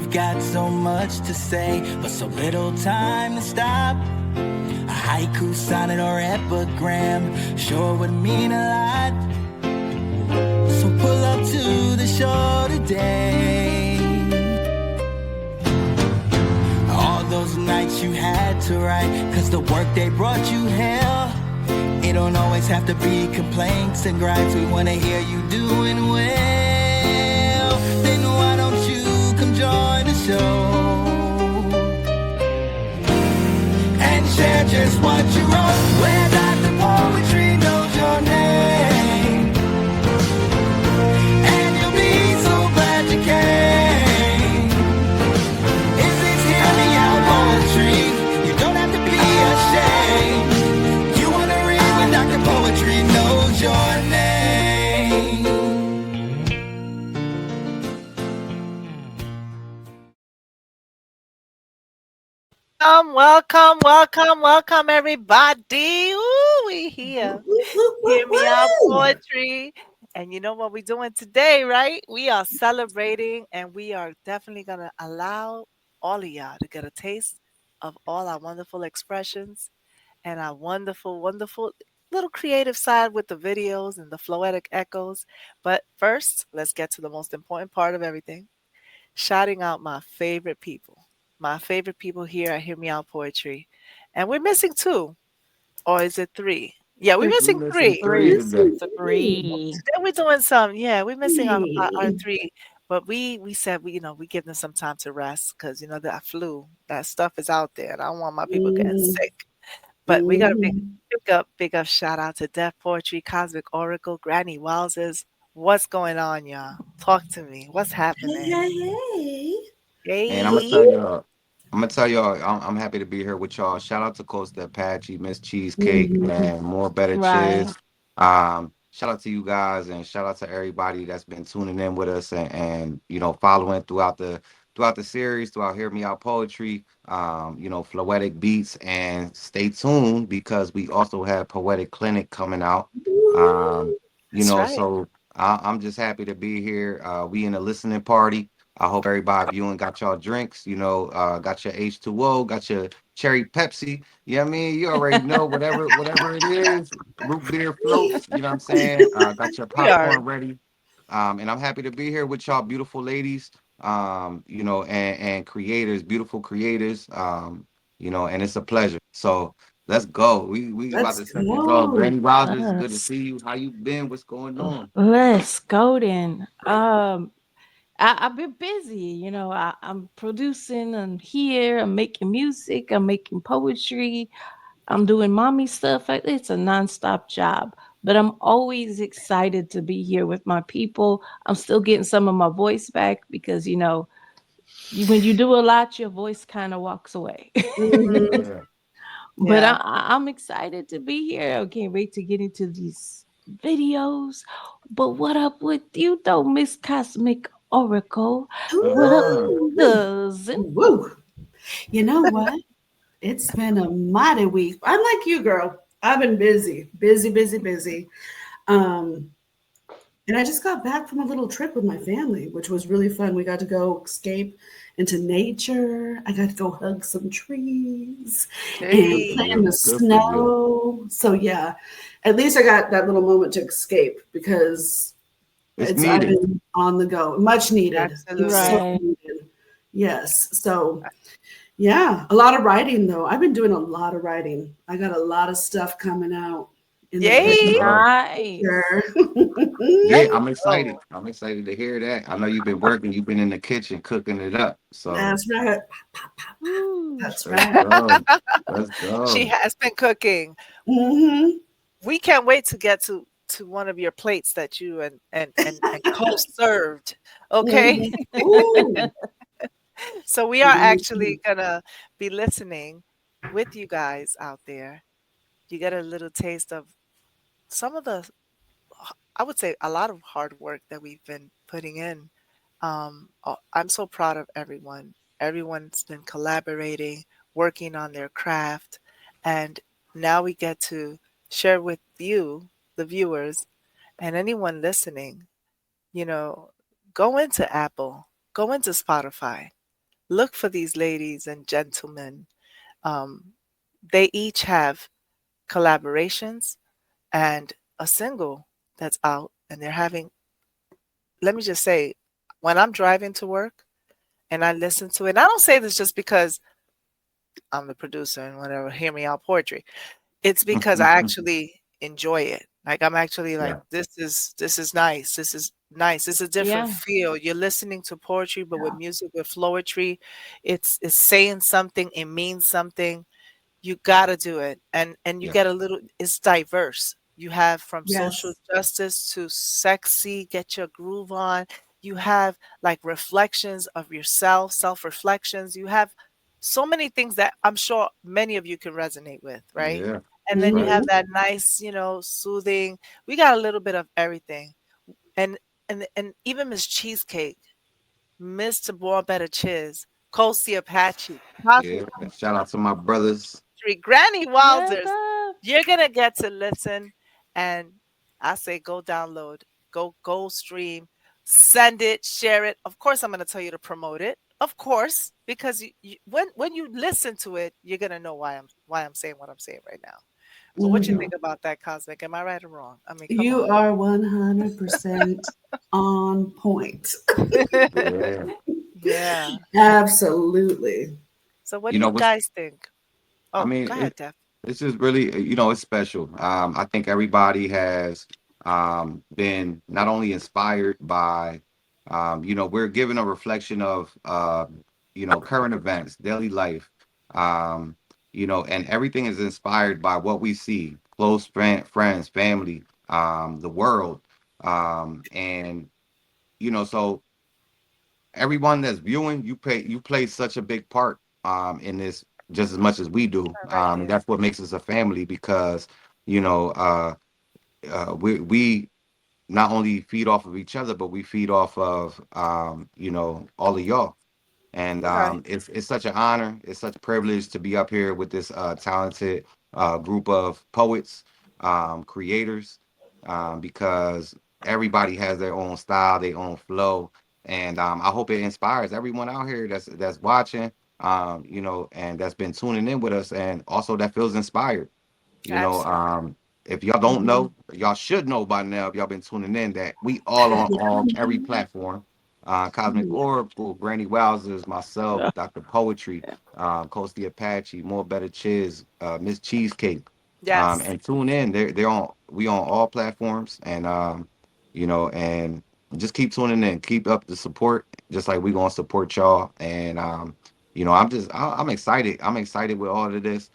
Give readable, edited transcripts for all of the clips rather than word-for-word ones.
We've got so much to say, but so little time to stop. A haiku, sonnet, or epigram sure would mean a lot. So pull up to the show today. All those nights you had to write, 'cause the workday brought you hell. It don't always have to be complaints and gripes. We wanna hear you doing well. Then why don't you come join the show and share just what you wrote, where Dr. Poetry knows your name. And you'll be so glad you came. If it's Hear Me Out Poetry, you don't have to be ashamed. You wanna read when Dr. Poetry knows your name. Welcome, everybody. Ooh, we here. Hear Me Out Poetry. And you know what we're doing today, right? We are celebrating and we are definitely going to allow all of y'all to get a taste of all our wonderful expressions and our wonderful little creative side with the videos and the floetic echoes. But first, let's get to the most important part of everything, shouting out my favorite people. My favorite people here at Hear Me Out Poetry. And we're missing two. Or is it three? Yeah, we're We missing missing three. three today. Today we're doing some, yeah, we're missing our Hey. three. But we said we give them some time to rest because that flu, that stuff is out there, and I don't want my people getting Mhm. sick. But we got a Mhm. big up shout out to Deaf Poetry, Cosmic Oracle, Granny Wowzers. What's going on, y'all? Talk to me. What's Hey, happening? hey, hey. And Hey. I'm gonna tell y'all, I'm happy to be here with y'all. Shout out to Coach Apache, Miss Cheesecake, Mhm. man, more better Right. cheers. Shout out to you guys and shout out to everybody that's been tuning in with us and following throughout the series, throughout Hear Me Out Poetry, Floetic Beats, and stay tuned because we also have Poetic Clinic coming out. Um, That's right. so I'm just happy to be here. We in a listening party. I hope everybody viewing got y'all drinks, got your H2O, got your cherry Pepsi. You know what I mean? You already know whatever it is, root beer floats, you know what I'm saying? Got your We are. popcorn ready. And I'm happy to be here with y'all beautiful ladies, and creators, beautiful creators, and it's a pleasure. So let's go. We about Let's to set this off. go. Granny Rogers, good to Us. see you. How you been? What's going on? Let's go then. I've been busy, I'm producing, I'm here, I'm making music, I'm making poetry, I'm doing mommy stuff. It's a nonstop job. But I'm always excited to be here with my people. I'm still getting some of my voice back because when you do a lot, your voice kind of walks away. Mhm. Yeah. But Yeah. I'm excited to be here. I can't wait to get into these videos. But what up with you though, Miss Cosmic Oracle? What up, Uh-huh. Ooh-wee. cousin? Woo. You know what? It's been a mighty week. I'm like you, girl. I've been busy, busy, busy, busy. Um, and I just got back from a little trip with my family, which was really fun. We got to go escape into nature. I got to go hug some trees and Good for play Hey. in the you. Good for you. snow. So yeah, at least I got that little moment to escape because It's I've needed. been on the go, much needed, so Absolutely. Right. needed. Yes. So yeah, a lot of writing though. I've been doing a lot of writing. I got a lot of stuff coming out in the very Let's Yay. go. Nice. future. Yeah, Let's I'm excited. go. I'm excited to hear that. I know you've been working, you've been in the kitchen cooking it up. So That's right. Ooh. That's let's right. go. Let's She go. has been cooking. Hmm. We can't wait to get to one of your plates that you and Coach served. Okay. Hmm. Ooh. So we are actually gonna be listening with you guys out there. You get a little taste of some of the, I would say, a lot of hard work that we've been putting in. I'm so proud of everyone. Everyone's been collaborating, working on their craft, and now we get to share with you, the viewers, and anyone listening, you know, go into Apple, go into Spotify. look for these ladies and gentlemen. Um, they each have collaborations and a single that's out, and they're having, let me just say, when I'm driving to work and I listen to it, and I don't say this just because I'm the producer and whatever, hear me out poetry. It's because I actually enjoy it. Like I'm actually like, Yeah. this is nice. This is nice. It's a different Yeah. feel. You're listening to poetry, but with music, with flowetry, it's saying something, it means something. You gotta do it. And you Yeah. get a little, it's diverse. You have from social Yes. justice to sexy, get your groove on. You have like reflections of yourself, self-reflections. You have so many things that I'm sure many of you can resonate with, right? Yeah. And That's then you right. have Hmm. that nice, soothing. We got a little bit of everything. And and even Miss Cheesecake, Mr. Born Better Chiz, Kosi Apache, Cosmic Yeah. Shout out to my brothers. Tree, Granny Yes, Wowzers. You're gonna get to listen, and I say go download, go stream, send it, share it. Of course, I'm gonna tell you to promote it. Of course, because when you listen to it, you're gonna know why I'm saying what I'm saying right now. But what you Hmm. think about that, Cosmic? Am I right or wrong? I mean, come You on. are 100% on point. Yeah. Yeah. Absolutely. So what do You know you what's guys think? I Oh, mean, go ahead, Def. it's just really, it's special. I think everybody has been not only inspired by, we're given a reflection of, current events, daily life, um, and everything is inspired by what we see, close friends, family, the world. And, so everyone that's viewing, you play such a big part in this just as much as we do. Right And here. that's what makes us a family because you know we not only feed off of each other, but we feed off of all of y'all. And Right. it's such an honor, it's such a privilege to be up here with this talented group of poets, creators, because everybody has their own style, their own flow, and I hope it inspires everyone out here that's watching, and that's been tuning in with us, and also that feels inspired. You know, Absolutely. if y'all don't Hmm. know, y'all should know by now if y'all been tuning in that we all on all every platform. Cosmic Oracle, Granny Wowzers, myself, Yeah. Dr. Poetry, Coast the Apache, More Better Chiz, Miss Cheesecake. Yes. And tune in. We on all platforms and and just keep tuning in. Keep up the support, just like we gonna support y'all. And I'm excited. I'm excited with all of this.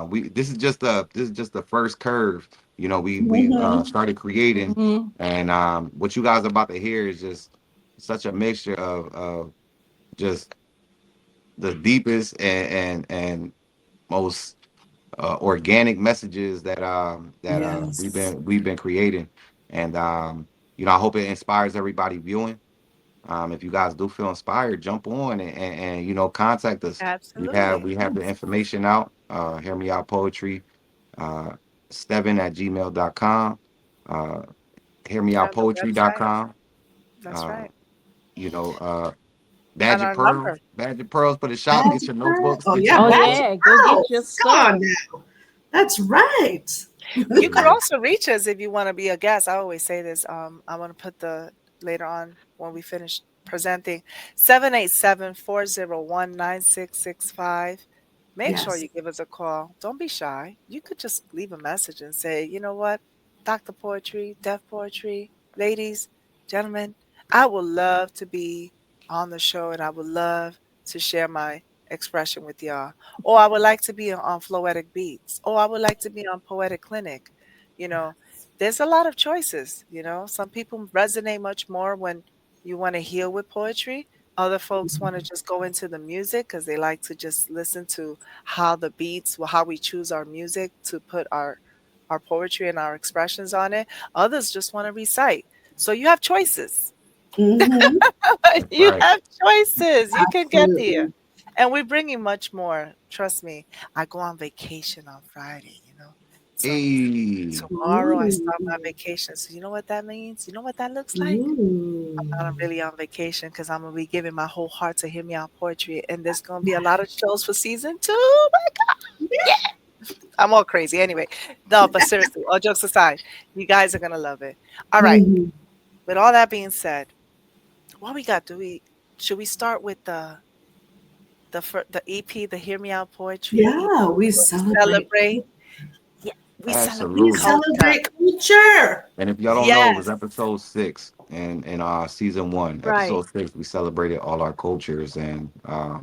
We this is just the first curve. We Hmm. started creating, Mhm. and what you guys are about to hear is just such a mixture of just the deepest and most organic messages that Yes. we've been creating, and I hope it inspires everybody viewing. If you guys do feel inspired, jump on and contact us. We have Absolutely. we have the information out. Hear me out poetry, uh, Steven at gmail.com. Uh, hear me out And the website. poetry.com. That's Uh, right. you know, uh, And Badger our Pearl, number. Badger Pearls for the shop. Badger Get your Pearl. notebooks, Oh get yeah, your Oh Badger notebooks. yeah, go get your Pearls. Come stuff. on now. That's right. You could Yeah. also reach us if you want to be a guest. I always say this. I want to put the later on when we finish presenting 787-401-9665. Make sure Yes. you give us a call. Don't be shy. You could just leave a message and say, you know what, Dr. Poetry, Deaf Poetry, ladies, gentlemen, I would love to be on the show and I would love to share my expression with y'all. Or I would like to be on Floetic Beats. Or I would like to be on Poetic Clinic. You know, there's a lot of choices. Some people resonate much more when you want to heal with poetry. Other folks want to just go into the music because they like to just listen to how the beats, well, how we choose our music to put our poetry and our expressions on it. Others just want to recite. So you have choices. Hmm. That's You right. have choices. You can get there. Absolutely. And we're bringing much more. Trust me. I go on vacation on Friday. Hey, Tomorrow I start my Ooh. vacation. So you know what that means? You know what that looks like? Ooh. I'm not really on vacation because I'm gonna be giving my whole heart to Hear Me Out Poetry, and there's gonna be a lot of shows for season two. Oh my God. Yeah. I'm all crazy. Anyway, no, but seriously, all jokes aside, you guys are gonna love it. All right. Mhm. With all that being said, what we got? Should we start with the EP, the Hear Me Out Poetry Yeah, EP? we Where we celebrate. celebrate. Yeah, we celebrate We absolutely. culture. celebrate culture. And if y'all don't know, it was Yes, episode 6 in season 1. right. Episode 6, we celebrated all our cultures, and yeah,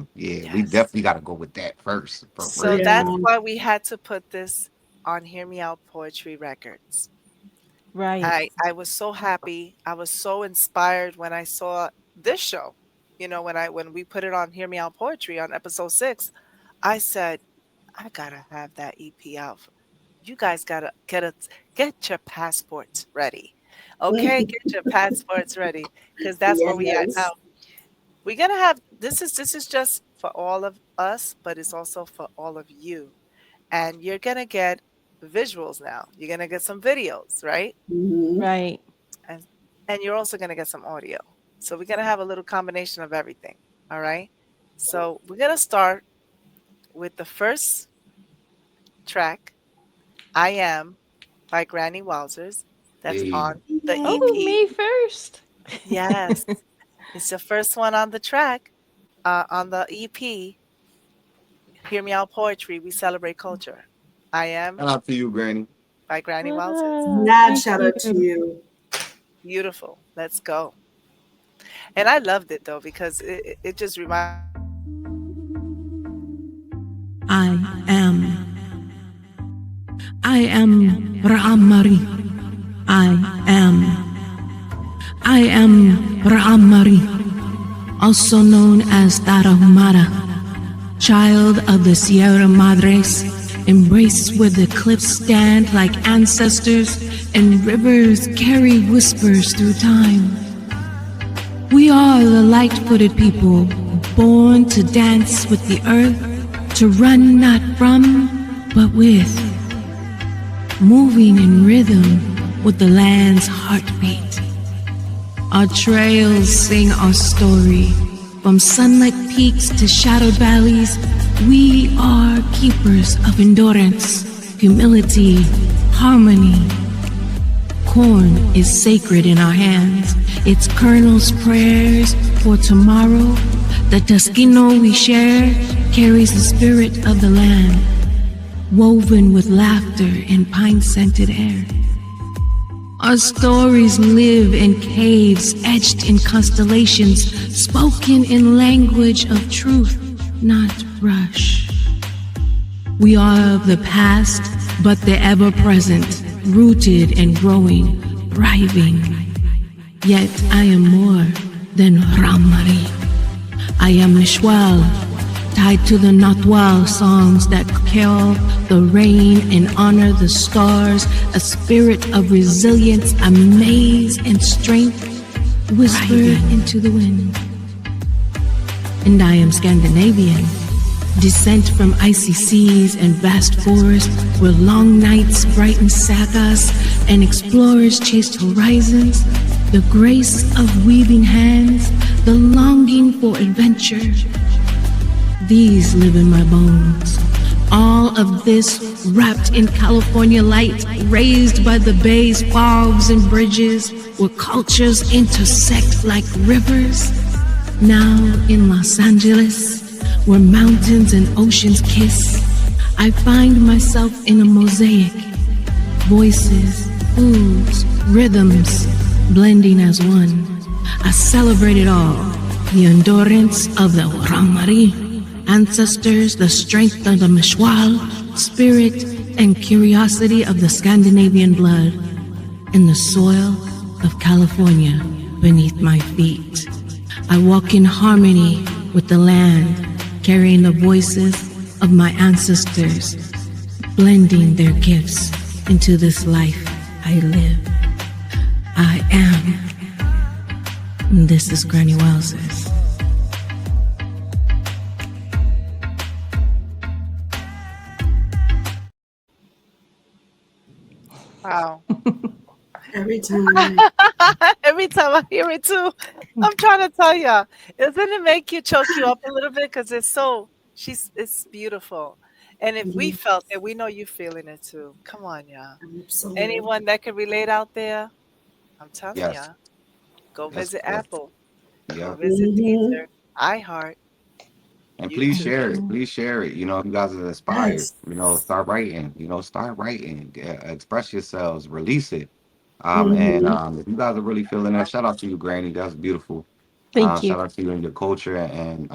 we Yes. definitely got to go with that first for So real. that's Yeah. why we had to put this on Hear Me Out Poetry Records. Right. I was so happy. I was so inspired when I saw this show. When we put it on Hear Me Out Poetry on episode 6, I said, I gotta have that EP out. You guys gotta get your passports ready. Okay, get your passports ready. Because that's where we at now. Yes. We're gonna have this is just for all of us, but it's also for all of you. And you're gonna get visuals now. You're gonna get some videos, right? Mhm. Right. And and you're also gonna get some audio. So we're gonna have a little combination of everything. All right. So we're gonna start with the first track, I Am by Granny Wowzers. That's Hey, on the Oh, Yay. EP. me first. Yes. It's the first one on the track, on the EP. Hear Me Out Poetry. We celebrate culture. I Am shout out to you, Granny. by Granny Wowzers. Mad Thank shout out to you. you. Beautiful. Let's go. And I loved it though because it just reminds. I am. I am Ra'amari. I am. I am Ra'amari, also known as Tarahumara, child of the Sierra Madres, embraced where the cliffs stand like ancestors and rivers carry whispers through time. We are the light-footed people, born to dance with the earth, to run not from, but with, moving in rhythm with the land's heartbeat. Our trails sing our story. From sunlit peaks to shadowed valleys, we are keepers of endurance, humility, harmony. Corn is sacred in our hands. Its kernel's prayers for tomorrow. The Taskino we share carries the spirit of the land, woven with laughter in pine-scented air. Our stories live in caves, etched in constellations, spoken in language of truth, not rush. We are of the past, but the ever-present, rooted and growing, thriving. Yet I am more than Ramari. I am Nishwal, tied to the Natwal songs that carol the rain and honor the stars, a spirit of resilience, amaze and strength, whispered into the wind. And I am Scandinavian, descent from icy seas and vast forests where long nights brighten sagas and explorers chased horizons, the grace of weaving hands, the longing for adventure. These live in my bones. All of this wrapped in California light, raised by the bay's fogs and bridges, where cultures intersect like rivers. Now in Los Angeles, where mountains and oceans kiss, I find myself in a mosaic. Voices, foods, rhythms, blending as one. I celebrate it all. The endurance of the Ramari ancestors, the strength of the Meshwal, spirit and curiosity of the Scandinavian blood, and the soil of California beneath my feet. I walk in harmony with the land, carrying the voices of my ancestors, blending their gifts into this life I live. I am. This is Granny Wowzers. Every time. Every time I hear it too, I'm trying to tell y'all, doesn't it make you choke you up a little bit? Because it's beautiful. And if we Mhm. felt it, we know you feeling it too. Come on, y'all. Absolutely. Anyone that can relate out there, I'm telling Yes, y'all, go yes, visit yes. Apple, go Yeah. visit Hmm. Deezer, iHeart, And please YouTube. share it. Mhm. Please share it. You know, if you guys are inspired, Yes. start writing. Start writing. Express yourselves. Release it. And Hmm. if you guys are really feeling that, shout out to you, Granny. That's beautiful. Thank you. Shout out to you and your culture and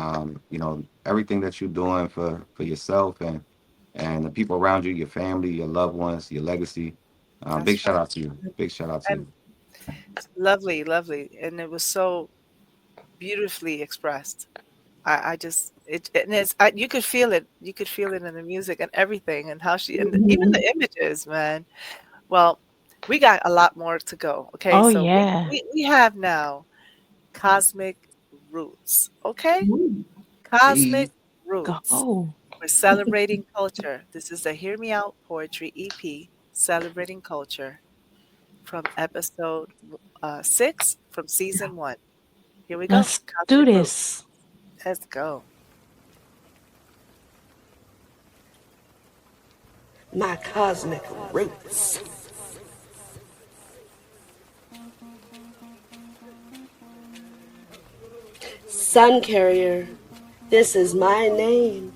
everything that you're doing for yourself and the people around you, your family, your loved ones, your legacy. Big That's shout right. out to you. Big shout out to And you. lovely, lovely. And it was so beautifully expressed. I just it and you could feel it. You could feel it in the music and everything and how she and even Hmm. the images, man. Well, we got a lot more to go. Okay, Oh so yeah. we have now Cosmic Roots. Okay, Hey, Cosmic Roots. Go. We're celebrating culture. This is the Hear Me Out Poetry EP, celebrating culture from episode 6 from season 1. Here we go. Let's do Cosmic Roots. this. Let's go. My cosmic roots. Sun carrier, this is my name,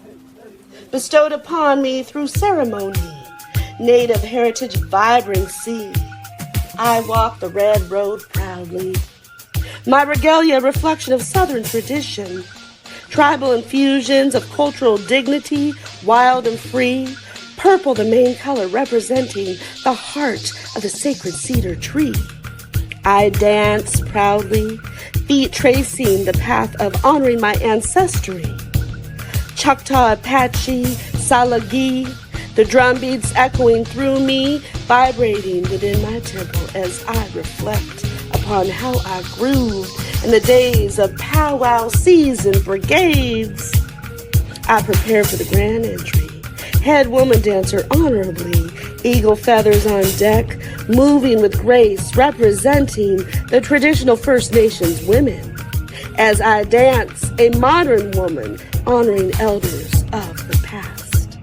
bestowed upon me through ceremony, native heritage vibrancy. I walk the red road proudly. My regalia, a reflection of Southern tradition, tribal infusions of cultural dignity, wild and free. Purple, the main color, representing the heart of the sacred cedar tree. I dance proudly, feet tracing the path of honoring my ancestry. Choctaw, Apache, Salagi, the drum beats echoing through me, vibrating within my temple as I reflect upon how I grooved in the days of powwow season brigades. I prepare for the grand entry. Head woman dancer honorably, eagle feathers on deck, moving with grace, representing the traditional First Nations women. As I dance, a modern woman honoring elders of the past.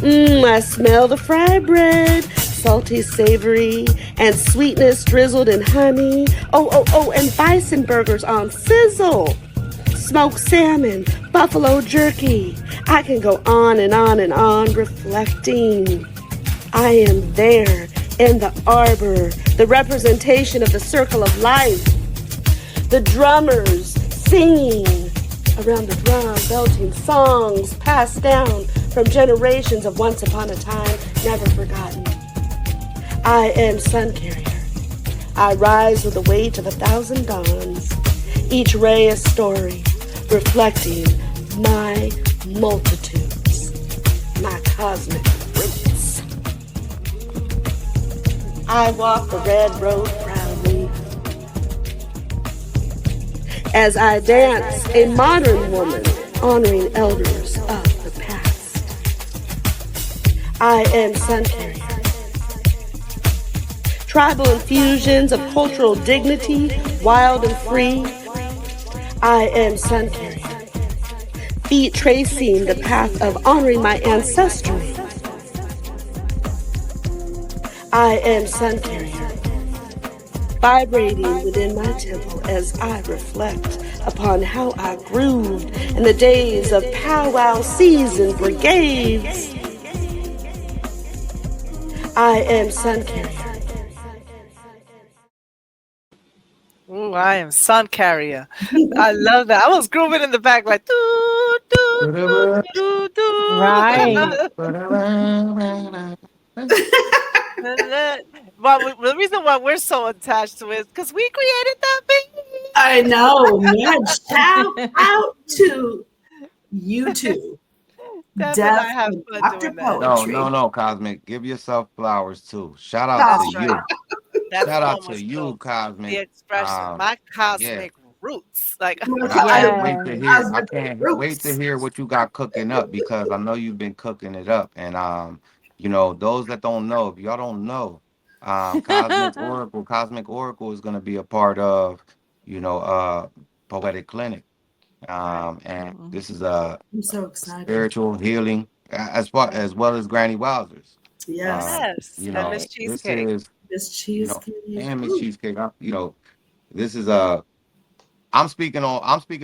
I smell the fried bread, salty, savory, and sweetness drizzled in honey. Oh, and bison burgers on sizzle. Smoked salmon, buffalo jerky. I can go on and on and on, reflecting. I am there in the arbor, the representation of the circle of life. The drummers singing around the drum, belting songs passed down from generations of once upon a time, never forgotten. I am sun carrier. I rise with the weight of 1,000 dawns, each ray a story, reflecting my multitudes, my cosmic roots. I walk the red road proudly. As I dance, a modern woman honoring elders of the past. I am sun carrier. Tribal infusions of cultural dignity, wild and free. I am sun carrier. Feet tracing the path of honoring my ancestry. I am sun carrier. Vibrating within my temple as I reflect upon how I grooved in the days of powwow season brigades. I am sun carrier. Ooh, I am sun carrier. I love that. I was grooving in the back like doo doo doo doo Right. doo. Well, the reason why we're so attached to it is because we created that I baby. know, man. Shout out to you two, Deb and Def I have and fun Dr. doing that. No, no, Poetry. no, Cosmic. Give yourself flowers too. Shout out to That's Oh, right. you. That Shout out poem to was you, dope. The Cosmic. expression, my Yeah. cosmic roots. Like, my And I can't cosmic, wait to Yes. hear. I cosmic can't wait to roots. hear what you got cooking up because I know you've been cooking it up. And those that don't know, if y'all don't know, Cosmic Oracle. Cosmic Oracle is going to be a part of, you know, Poetic Clinic. And this is a I'm so excited. spiritual healing as well as Granny Wowzers. Yes. Yes, You and know, Miss this Cheesecake. is, This you know, cheesecake. and Miss Ooh. Cheesecake. You know, this is I'm speaking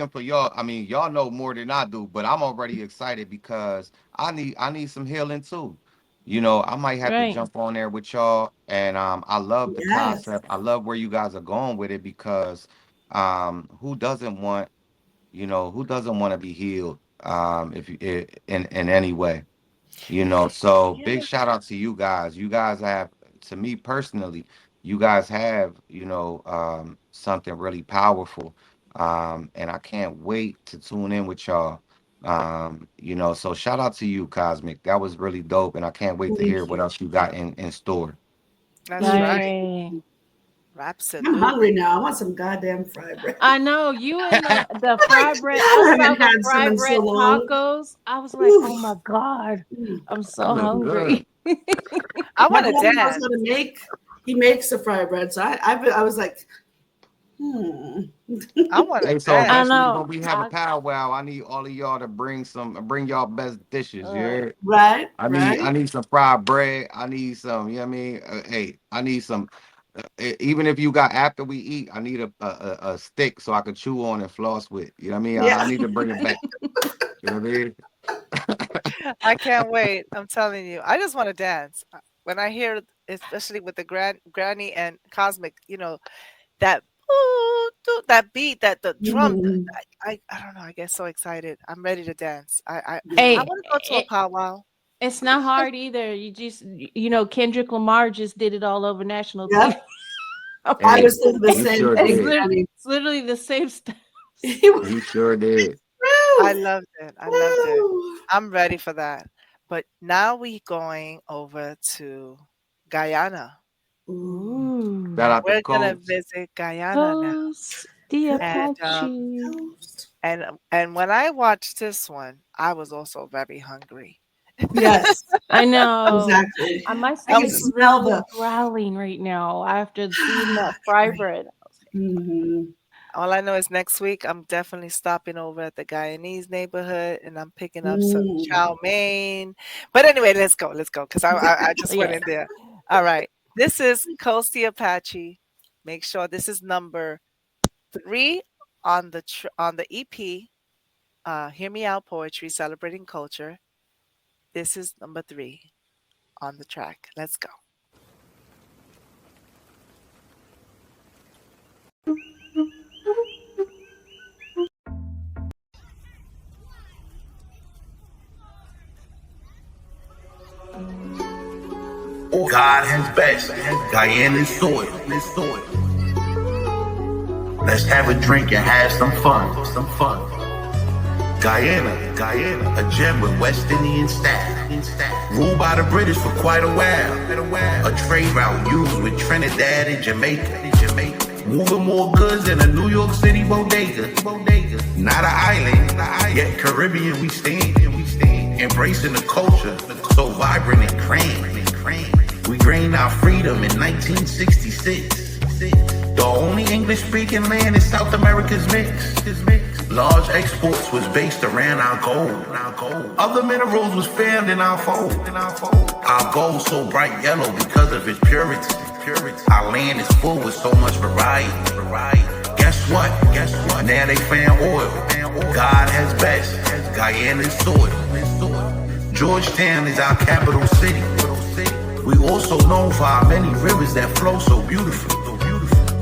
for y'all. I mean, y'all know more than I do, but I'm already excited because I need some healing too. You know, I might have to Right. jump on there with y'all. And I love the Yes. concept. I love where you guys are going with it because who doesn't want, you know, who doesn't want to be healed if you in any way? You know, so Yeah. big shout out to you guys. You guys have, to me personally, you guys have, you know, something really powerful. And I can't wait to tune in with y'all. You know, so shout out to you, Cosmic. That was really dope. And I can't wait to hear Thank what you. else you got in store. That's Thank right. Right. I'm Absolutely. hungry now. I want some goddamn fried bread. I know you and the fried bread. I I saw haven't the had some fried in bread so long. tacos. I was like, oh Oof. my God, Mm. I'm That so look hungry. good. I My want to dad knows dance. how to make. He makes the fried bread, so I was like, I want to Hey, so I dance. eventually know. when we have a powwow, I need all of y'all to bring y'all best dishes. You Uh, heard? right, I right. need some fried bread. I need some, you know what I mean? Hey, I need some even if you got after we eat, I need a stick so I can chew on and floss with. You know what I mean? I Yeah. need to bring it back. You know what I mean? I can't wait. I'm telling you. I just want to dance. When I hear, especially with the granny and Cosmic, you know, that ooh, that beat, that the drum, Mhm. I don't know. I get so excited. I'm ready to dance. I Yeah. want to go to a Hey, powwow. it's not hard either. You just, you know, Kendrick Lamar just did it all over national TV. Yep. I Hey, was thinking the he same sure thing, did. Granny. It's literally the same stuff. He was- He sure did. I Woo! loved it. I loved it. Woo! I'm ready for that. But now we going over to Guyana. Ooh. Shout Ooh. out to We're gonna Coach. visit Guyana now. Coast the And Apache. Toast. and when I watched this one, I was also very hungry. Yes, I know. exactly. My I can stomach is smell literally the. growling right now after seeing that fry bread. Mhm. All I know is next week I'm definitely stopping over at the Guyanese neighborhood and I'm picking up some Mm. chow mein. But anyway, let's go, because I just went Yeah. in there. All right, this is Coast the Apache. Make sure this is number 3 on the EP. Hear Me Out Poetry Celebrating Culture. This is number 3 on the track. Let's go. God has best. Guyana's soil. Let's have a drink and have some fun. Guyana, a gem with West Indian style. Ruled by the British for quite a while. A trade route used with Trinidad and Jamaica. Moving more goods than a New York City bodega. Not an island, yet Caribbean we stand. Embracing the culture, so vibrant and cramped. We gained our freedom in 1966. The only English-speaking land in South America's mix. Large exports was based around our gold. Other minerals was found in our fold. Our gold so bright yellow because of its purity. Our land is full with so much variety. Guess what? Now they found oil. God has best. Guyana's soil. Georgetown is our capital city. We also known for our many rivers that flow so beautifully.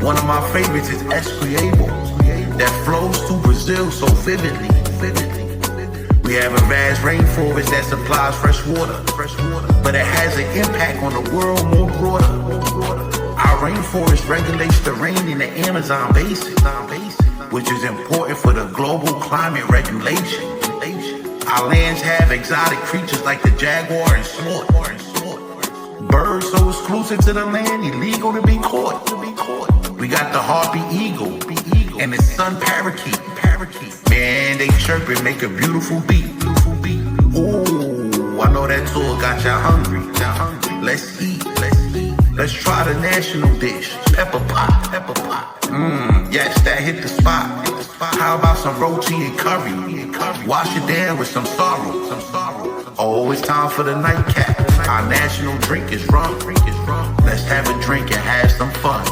One of my favorites is Espriable, that flows through Brazil so vividly. We have a vast rainforest that supplies fresh water, but it has an impact on the world more broader. Our rainforest regulates the rain in the Amazon basin, which is important for the global climate regulation. Our lands have exotic creatures like the jaguar and sloth. Birds so exclusive to the land, illegal to be caught. We got the harpy eagle and the sun parakeet. Man, they chirp and make a beautiful beat. Ooh, I know that tour got y'all hungry. Let's eat. Let's try the national dish, pepper pot, pepper pot. Yes, that hit the spot. How about some roti and curry? Wash it down with some sorrow. Oh, it's time for the nightcap. Our national drink is rum. Let's have a drink and have some fun.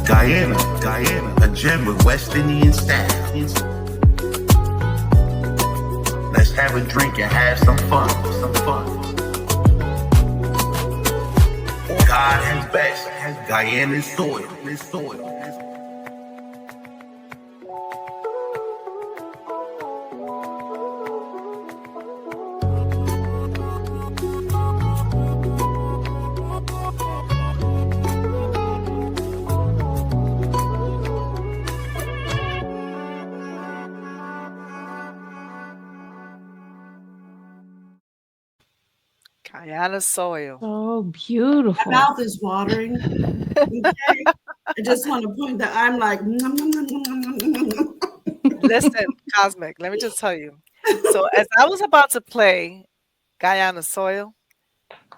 Guyana, a gem with West Indian style. Let's have a drink and have some fun. God has best, Guyana's soil. Guyana soil. So My beautiful. mouth is watering. Okay? I just want to point that I'm like, nom, nom, nom, nom, nom, nom, nom, nom. Listen, Cosmic, let me just tell you. So as I was about to play Guyana soil,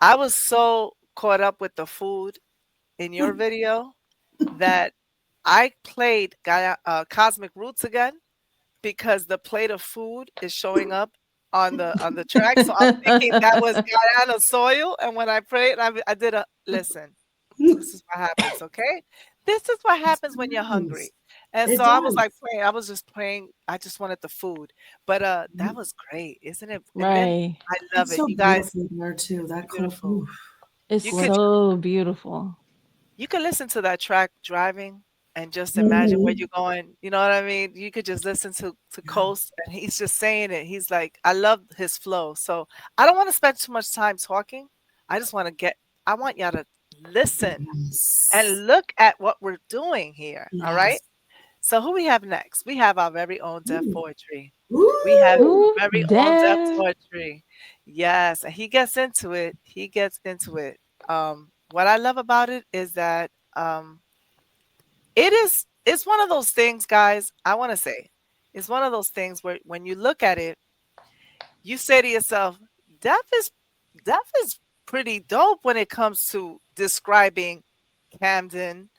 I was so caught up with the food in your video that I played Cosmic Roots again because the plate of food is showing up on the track. So I'm thinking that was Guyana soil. And when I prayed, I did a listen. This is what happens, okay? This is what happens when you're hungry. And It so I was does. like playing. I was just playing. I just wanted the food. But that was great, isn't it? And then Right. I love It's it. so You guys, beautiful there too. That cold. beautiful. Oof. It's You could so beautiful. you could listen to that track driving and just imagine where Mhm. you're going. You know what I mean? You could just listen to Coast and he's just saying it. He's like, I love his flow. So I don't want to spend too much time talking. I just want to I want y'all to listen Yes. and look at what we're doing here. All right. Yes. So who we have next? We have our very own Deaf Ooh. Poetry. We have Ooh, very own Deaf Def. Poetry. Yes, and he gets into it. What I love about it is that it's one of those things, guys. I want to say it's one of those things where when you look at it, you say to yourself, Deaf is pretty dope when it comes to describing Camden,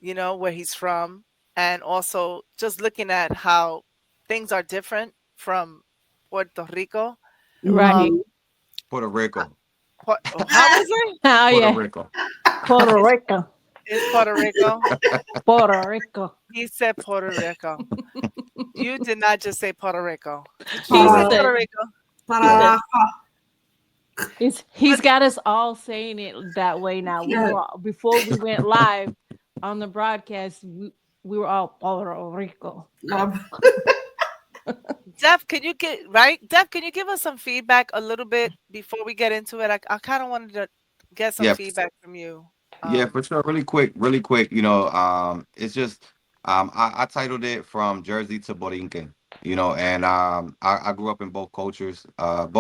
where he's from, and also just looking at how things are different from Puerto Rico. Right. Puerto Rico. How is it? Oh, Puerto yeah. Rico. Puerto Rico. It's Puerto Rico. Puerto Rico. He said Puerto Rico. You did not just say Puerto Rico. He You said said Puerto Rico. Para- he's got us all saying it that way now. Before we went live on the broadcast, we were all Puerto Rico. Def, can you give us some feedback a little bit before we get into it? I kind of wanted to get some Yeah. feedback from you. Yeah, for sure. Really quick. It's just I titled it From Jersey to Borinquen, and I grew up in both cultures, and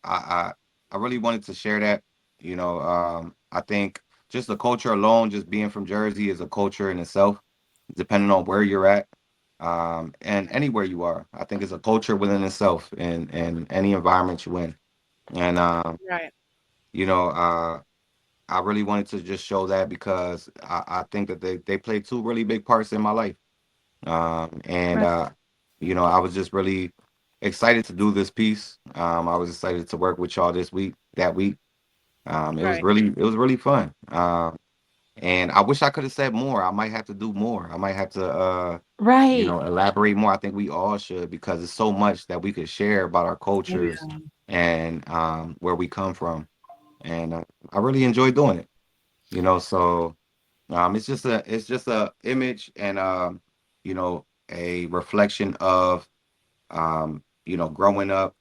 I really wanted to share that. I think just the culture alone, just being from Jersey is a culture in itself, depending on where you're at. And anywhere you are, I think it's a culture within itself in any environment you're in. And Right. I really wanted to just show that because I think that they played two really big parts in my life. And I was just really excited to do this piece. I was excited to work with y'all that week. It was really fun. And I wish I could have said more. I might have to do more. I might have to Right. elaborate more. I think we all should because there's so much that we could share about our cultures and where we come from. And I really enjoy doing it. So it's just a image and a reflection of growing up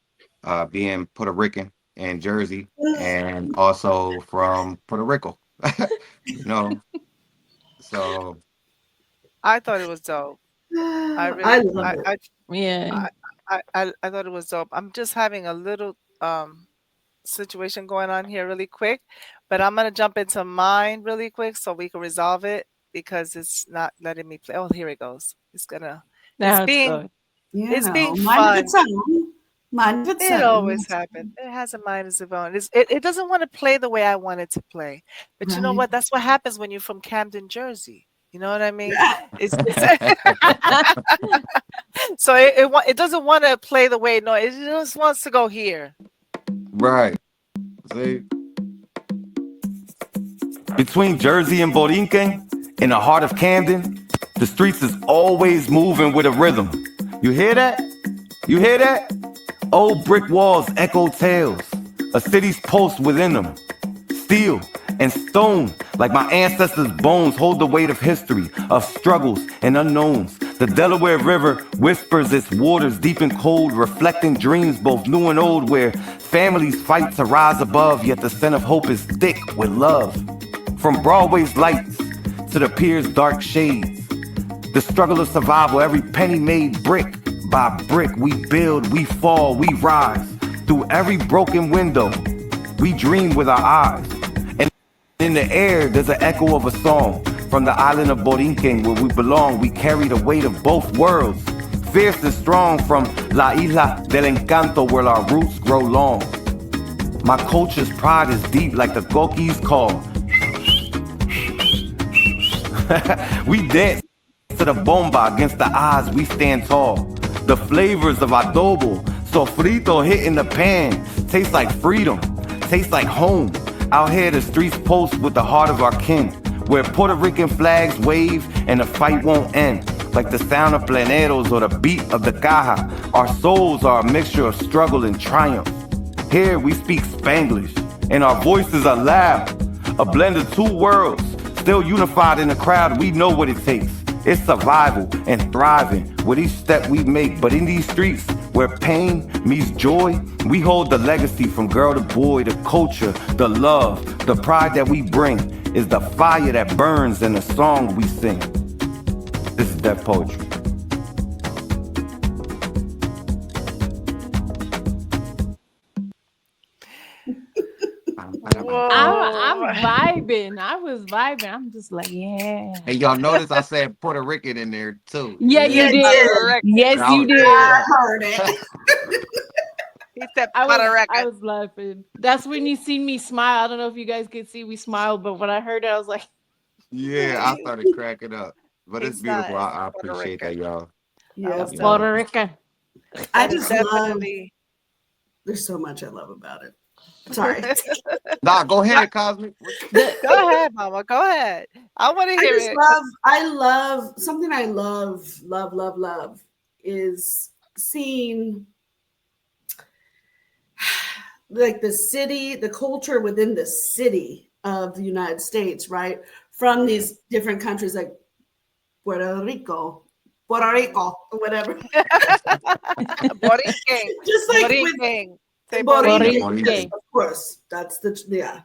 being Puerto Rican in Jersey and also from Puerto Rico. So I thought it was dope. I I really, love it. Yeah. I thought it was dope. I'm just having a little situation going on here really quick, but I'm gonna jump into mine really quick so we can resolve it because it's not letting me play. Oh, here it goes. It's Now it's being good. Yeah, it's being mine at fun. the time. Mind of its It own. always happens. It has a mind of its own. It doesn't want to play the way I want it to play. But you know Right. what? That's what happens when you're from Camden, Jersey. You know what I mean? It's so it doesn't want to play the way. No, it just wants to go here. Right. See? Between Jersey and Borinquen, in the heart of Camden, the streets is always moving with a rhythm. You hear that? You hear that? Old brick walls echo tales, a city's pulse within them. Steel and stone, like my ancestors' bones, hold the weight of history, of struggles and unknowns. The Delaware River whispers its waters deep and cold, reflecting dreams both new and old, where families fight to rise above, yet the scent of hope is thick with love. From Broadway's lights to the pier's dark shades, the struggle of survival, every penny made brick by brick. We build, we fall, we rise. Through every broken window, we dream with our eyes. And in the air, there's an echo of a song. From the island of Borinquen, where we belong, we carry the weight of both worlds. Fierce and strong from La Isla del Encanto, where our roots grow long. My culture's pride is deep like the Coquis call. We dance to the bomba, against the odds we stand tall. The flavors of adobo, sofrito hitting the pan, taste like freedom, taste like home. Out here the streets pulse with the heart of our kin, where Puerto Rican flags wave and the fight won't end. Like the sound of pleneros or the beat of the caja, our souls are a mixture of struggle and triumph. Here we speak Spanglish, and our voices are loud, a blend of two worlds. Still unified in the crowd, we know what it takes. It's survival and thriving with each step we make. But in these streets, where pain meets joy, we hold the legacy from girl to boy, the culture, the love, the pride that we bring is the fire that burns in the song we sing. This is Def Poetry. I'm vibing. I was vibing. I'm just like, yeah. And y'all notice I said Puerto Rican in there too. Yeah, you did. Yes, you did. I heard it. He said I Puerto Rican. was laughing. That's when you see me smile. I don't know if you guys could see me smile, but when I heard it, I was like, Yeah, I started cracking up. But it's He's beautiful. not I Puerto appreciate that, Rican. y'all. Yeah. You know. Puerto Rican. I That is just love, definitely. there's so much I love about it. Sorry. Nah, go ahead, Cosmic. Go ahead, Mama. Go ahead. I want to I hear just it. love something I love is seeing like the city, the culture within the city of the United States, right? From these different countries like Puerto Rico, or whatever. Borinquen. Just like with Borinquen. Say Borinquen, Borinquen. yes, of course. That's the yeah.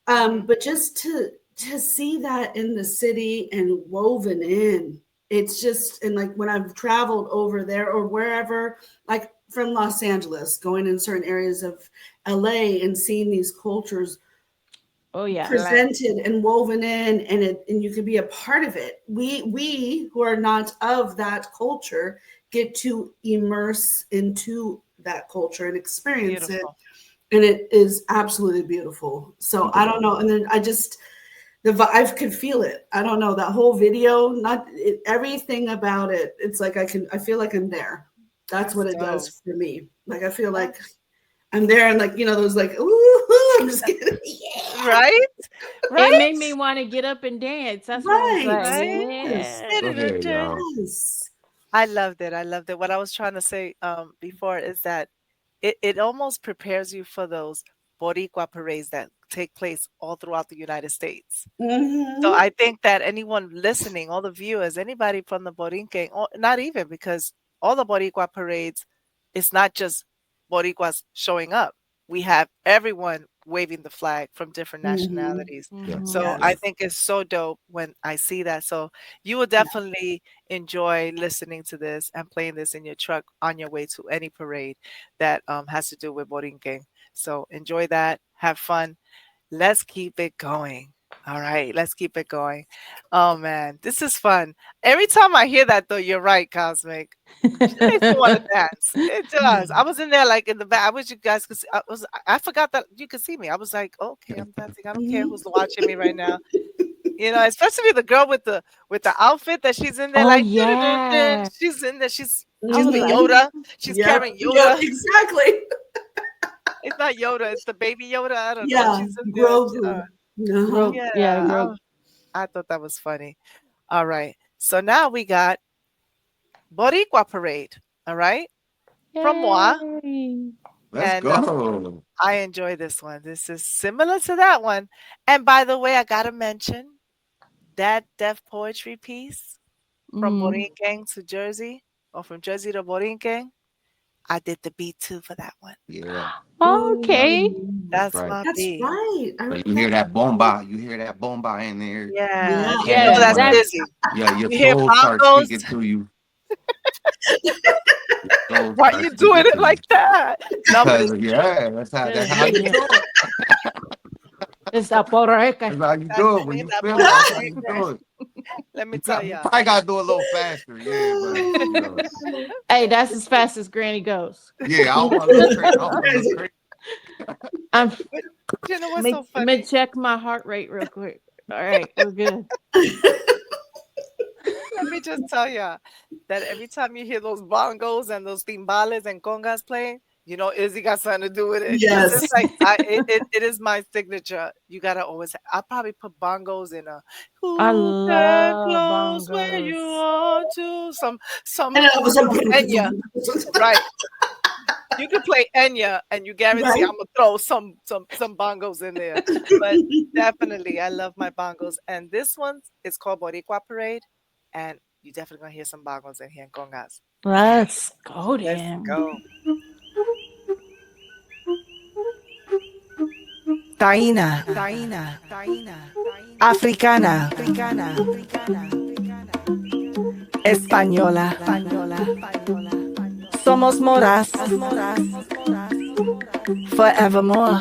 But just to see that in the city and woven in, it's just, and like when I've traveled over there or wherever, like from Los Angeles, going in certain areas of LA and seeing these cultures Oh yeah. presented and woven in, and you can be a part of it. We who are not of that culture get to immerse into that culture and experience Beautiful. it, and it is absolutely beautiful. So I don't know, and then I could feel it. I don't know, that whole video, everything about it. It's like I feel like I'm there. That's what it does for me. Like I feel like I'm there, and like those like ooh, I'm just kidding. Yeah. Right? It made me want to get up and dance. That's what I was like. Right. Yeah. Go ahead, y'all. Yes. I loved it. I loved it. What I was trying to say before is that it almost prepares you for those Boricua parades that take place all throughout the United States. Mhm. So I think that anyone listening, all the viewers, anybody from the Borinquen, or not even, because all the Boricua parades, it's not just Boricuas showing up. We have everyone waving the flag from different nationalities. Mhm. So Yes. I think it's so dope when I see that. So you will definitely enjoy listening to this and playing this in your truck on your way to any parade that has to do with Borinquen. So enjoy that. Have fun. Let's keep it going. All right, let's keep it going. Oh man, this is fun. Every time I hear that though, you're right, Cosmic. It makes me want to dance. It does. I was in there like in the back. I wish you guys could see. I forgot that you could see me. I was like, okay, I'm dancing. I don't care who's watching me right now. You know, especially the girl with the outfit that she's in there, Oh, like yeah. she's in there. She's I was with like, Yoda. She's Yep, carrying yep, Yoda. exactly. It's not Yoda. It's the baby Yoda. I don't know. Yeah, She's in there. Grogu. Uh-huh. Yeah, yeah, I thought that was funny. All right. So now we got Boricua Parade. All right. From moi. Yay. Let's And go. I enjoy this one. This is similar to that one. And by the way, I got to mention that deaf poetry piece from Borinquen to Jersey, or from Jersey to Borinquen. I did the beat too for that one. Yeah. Okay. That's right. my That's beat. right. So you hear that bomba. You hear that bomba in there. Yeah. Yeah. You know that's Right. busy. Yeah, your You hear soul starts bongos? speaking to you. Your soul Why starts you speaking doing to it you. like that? No, but Because yeah, that's how you do it. It's a Porreca. That's how you do it when you That feel it. That's how you do it. let me You tell you you. probably gotta do it a little faster, yeah, but you know, Hey, that's as fast as Granny goes. yeah, I don't want to look crazy. I don't want to look crazy. I'm You know what's let so me funny? check my heart rate real quick. All right, we're good. Let me just tell you that every time you hear those bongos and those timbales and congas playing, you know Izzy got something to do with it. 'Cause Yes. It's like it is my signature. You gotta always. I probably put bongos in a. I Who can love close where you bongos. want to. Some And it was Enya, right? You can play Enya, and you guarantee Right. I'm gonna throw some bongos in there. But definitely, I love my bongos. And this one is called Boricua Parade, and you definitely gonna hear some bongos in here in congas. Let's go Let's then. go. Taína, africana, española, somos moras, forevermore.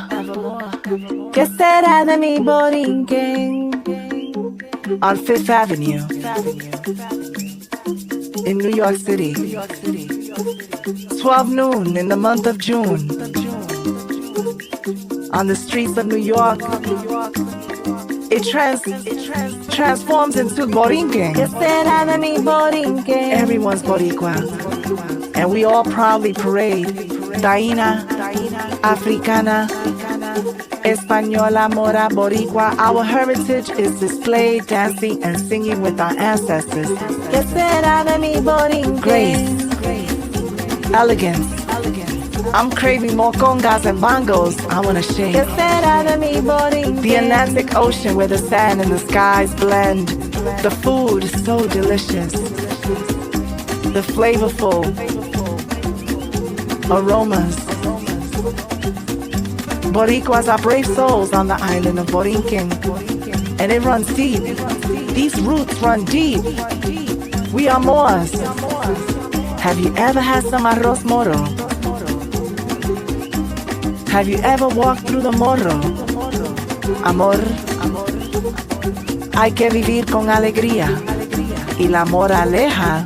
¿Qué será de mi borinquen? On Fifth Avenue in New York City, 12 noon in the month of June. On the streets of New York, it transforms into Borinquen. Everyone's Boricua, and we all proudly parade. Taína, Africana, Española, Mora, Boricua. Our heritage is displayed, dancing and singing with our ancestors. Grace, elegance. I'm craving more congas and bongos. I want to shake. The Atlantic Ocean where the sand and the skies blend. The food is so delicious. The flavorful aromas. Boricuas are brave souls on the island of Borinquen. And it runs deep. These roots run deep. We are Moors. Have you ever had some arroz moro? Have you ever walked through the morro? Amor, hay que vivir con alegría. Y la moraleja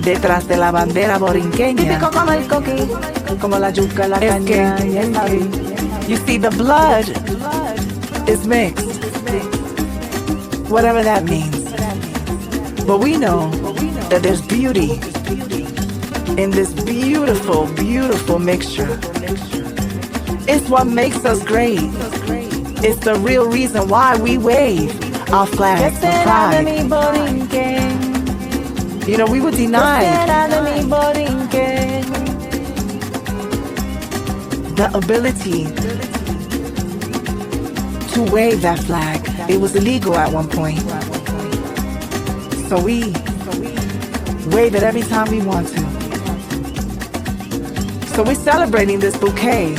detrás de la bandera borinqueña. Como el coqui, como la yuca, la caña y el maíz. You see, the blood is mixed. Whatever that means. But we know that there's beauty in this beautiful, beautiful mixture. It's what makes us great. It's the real reason why we wave our flags of pride. You know, we were denied the ability to wave that flag. It was illegal at one point. So we wave it every time we want to. So we're celebrating this bouquet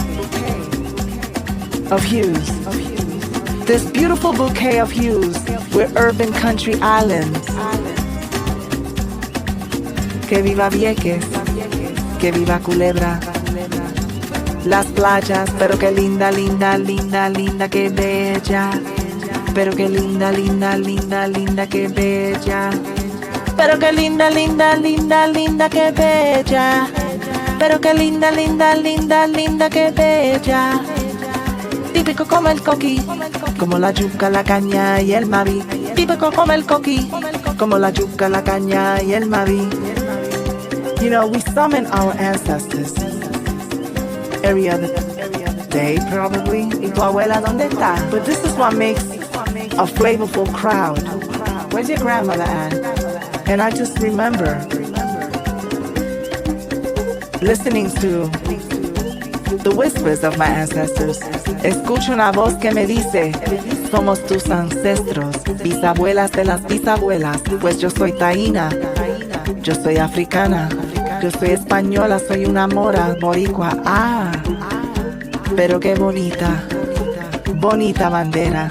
of hues. This beautiful bouquet of hues with urban country islands. Que viva Vieques, que viva Culebra. Las playas, pero que linda, linda, linda, linda, que bella. Pero qué linda, linda, linda, linda, qué bella. Pero qué linda, linda, linda, linda, qué bella. Pero qué linda, linda, linda, linda, qué bella. Típico como el coqui, como la yuca, la caña y el mavi. Típico como el coqui, como la yuca, la caña y el mavi. You know, we summon our ancestors every other day, probably. ¿Y tu abuela dónde está? But this is what makes a flavorful crowd. Where's your grandmother at? And I just remember listening to the whispers of my ancestors. Escucho una voz que me dice, somos tus ancestros, bisabuelas de las bisabuelas, pues yo soy taína, yo soy africana, yo soy española, soy una mora, boricua, pero qué bonita, bonita bandera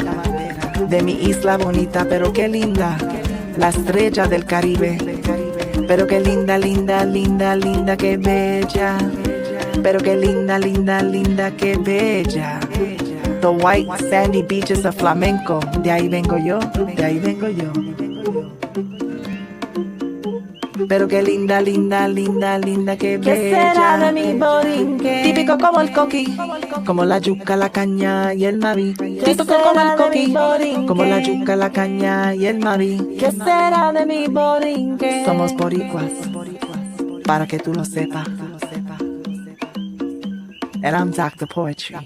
de mi isla bonita, pero qué linda, la estrella del Caribe, pero qué linda, linda, linda, linda, qué bella, pero qué linda, linda, linda, qué bella. The white sandy beaches of flamenco, de ahí vengo yo, de ahí vengo yo. Pero qué linda, linda, linda, linda, qué bella. ¿Qué será de mi borinque? Típico como el coqui, como la yuca, la caña y el mavi. Típico como el coqui, como la yuca, la caña y el mavi. ¿Qué será de mi borinque? Somos boricuas, para que tú lo sepas. And I'm Dr. Poetry.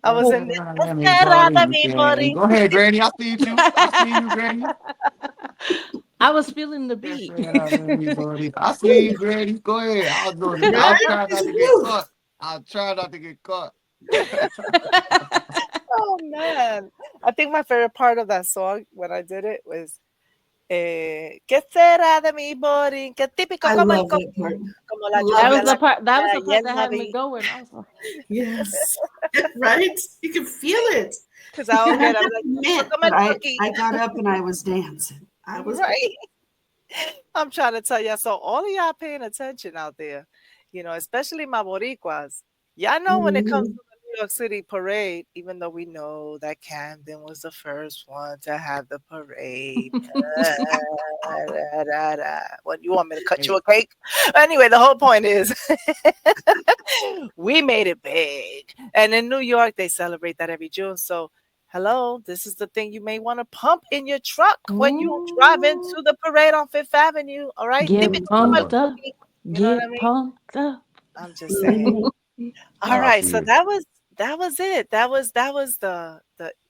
I was in there. Go ahead, Granny. I see you. I see you, Granny. I was feeling the beat. I see you, Granny. Go ahead. I was doing it. I'll try not to get caught. I'll try not to get caught. Oh man, I think my favorite part of that song when I did it was ¿Qué será de mi boring? Qué típico I como love that part. como la That was the part. That was the y part el that had me mavi. going. I was like, Yes. Right? You can feel it. Because I don't get, I'm like, Man, como but el I coqui. got up and I was dancing. I was Right. I'm trying to tell you. So all of y'all paying attention out there, you know, especially my boricuas. Y'all know when it comes to the New York City parade, even though we know that Camden was the first one to have the parade. What, you want me to cut you a cake? Anyway, the whole point is we made it big. And in New York, they celebrate that every June. So hello, this is the thing you may want to pump in your truck when you drive into the parade on Fifth Avenue. All right, get pumped up. You know what Get I mean? pumped up. I'm just saying. All right, so that was it. That was the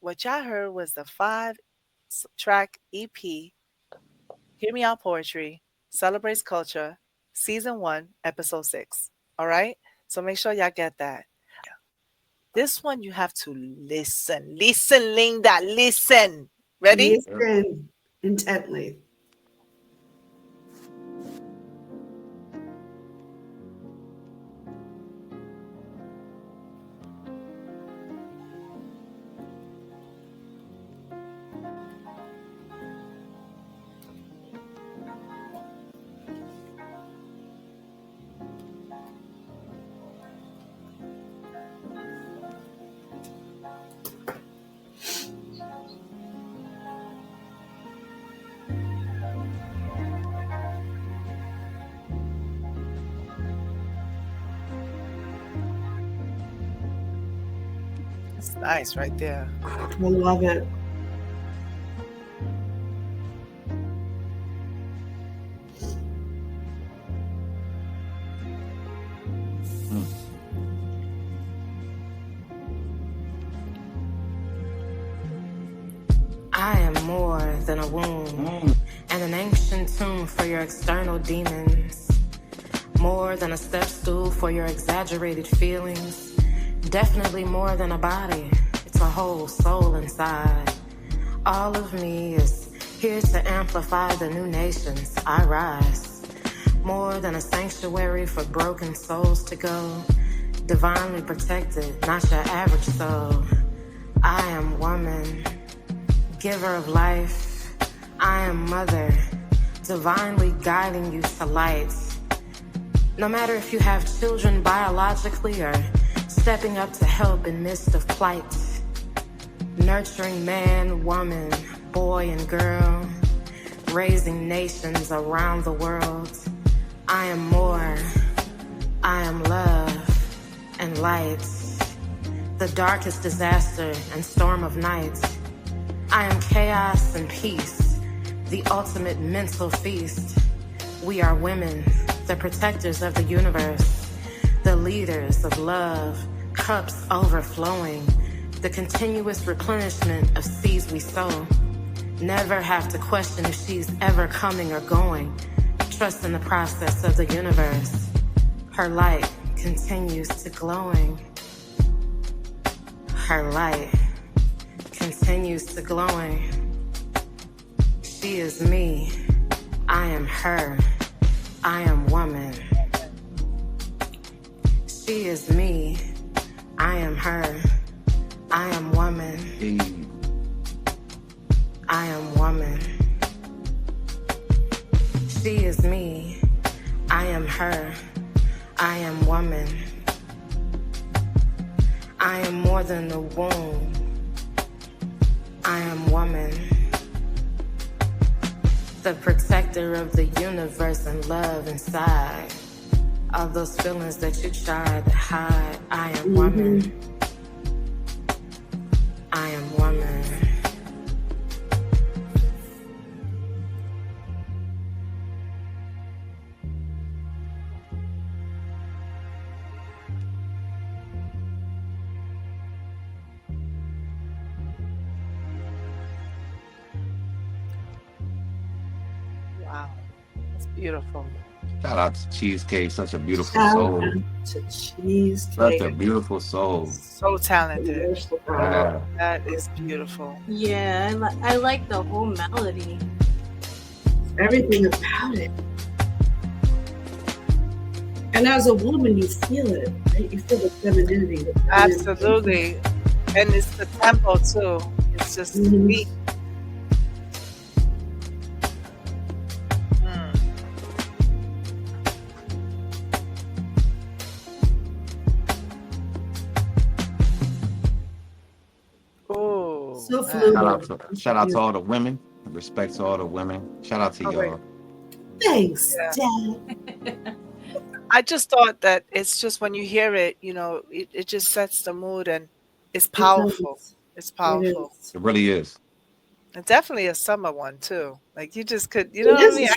what y'all heard was the 5-track EP. Hear Me Out Poetry Celebrates Culture, Season 1, Episode 6. All right, so make sure y'all get that. This one you have to listen, Linda, listen. Ready? Listen intently. It's nice right there. I love it. I am more than a wound and an ancient tomb for your external demons. More than a step stool for your exaggerated feelings. Definitely more than a body. It's a whole soul inside. All of me is here to amplify the new nations I rise. More than a sanctuary for broken souls to go. Divinely protected, not your average soul. I am woman, giver of life. I am mother, divinely guiding you to light. No matter if you have children biologically or stepping up to help in midst of plight, nurturing man, woman, boy, and girl, raising nations around the world. I am more. I am love and light, the darkest disaster and storm of night. I am chaos and peace, the ultimate mental feast. We are women, the protectors of the universe, the leaders of love, cups overflowing, the continuous replenishment of seeds we sow. Never have to question if she's ever coming or going. Trust in the process of the universe. Her light continues to glowing. Her light continues to glowing. She is me. I am her. I am woman. She is me. I am her. I am woman. I am woman. She is me. I am her. I am woman. I am more than the womb. I am woman. The protector of the universe and love inside. All those feelings that you try to hide. I am woman. I am woman. Wow. That's beautiful. Shout out to Cheesecake, such a beautiful Shout soul. out to Cheesecake. Such a beautiful soul. So talented. Yeah. That is beautiful. Yeah, I like the whole melody. Everything about it. And as a woman, you feel it, right? You feel the femininity. The femininity. Absolutely. And it's the tempo too. It's just sweet. Oh, So man. fluid. Shout out to all the women. Respect to all the women. Shout out to y'all. Thanks, Yeah. Dad. I just thought that it's just when you hear it, you know, it just sets the mood and it's powerful. It's powerful. It really is. And definitely a summer one too. Like you just could, you know what I mean?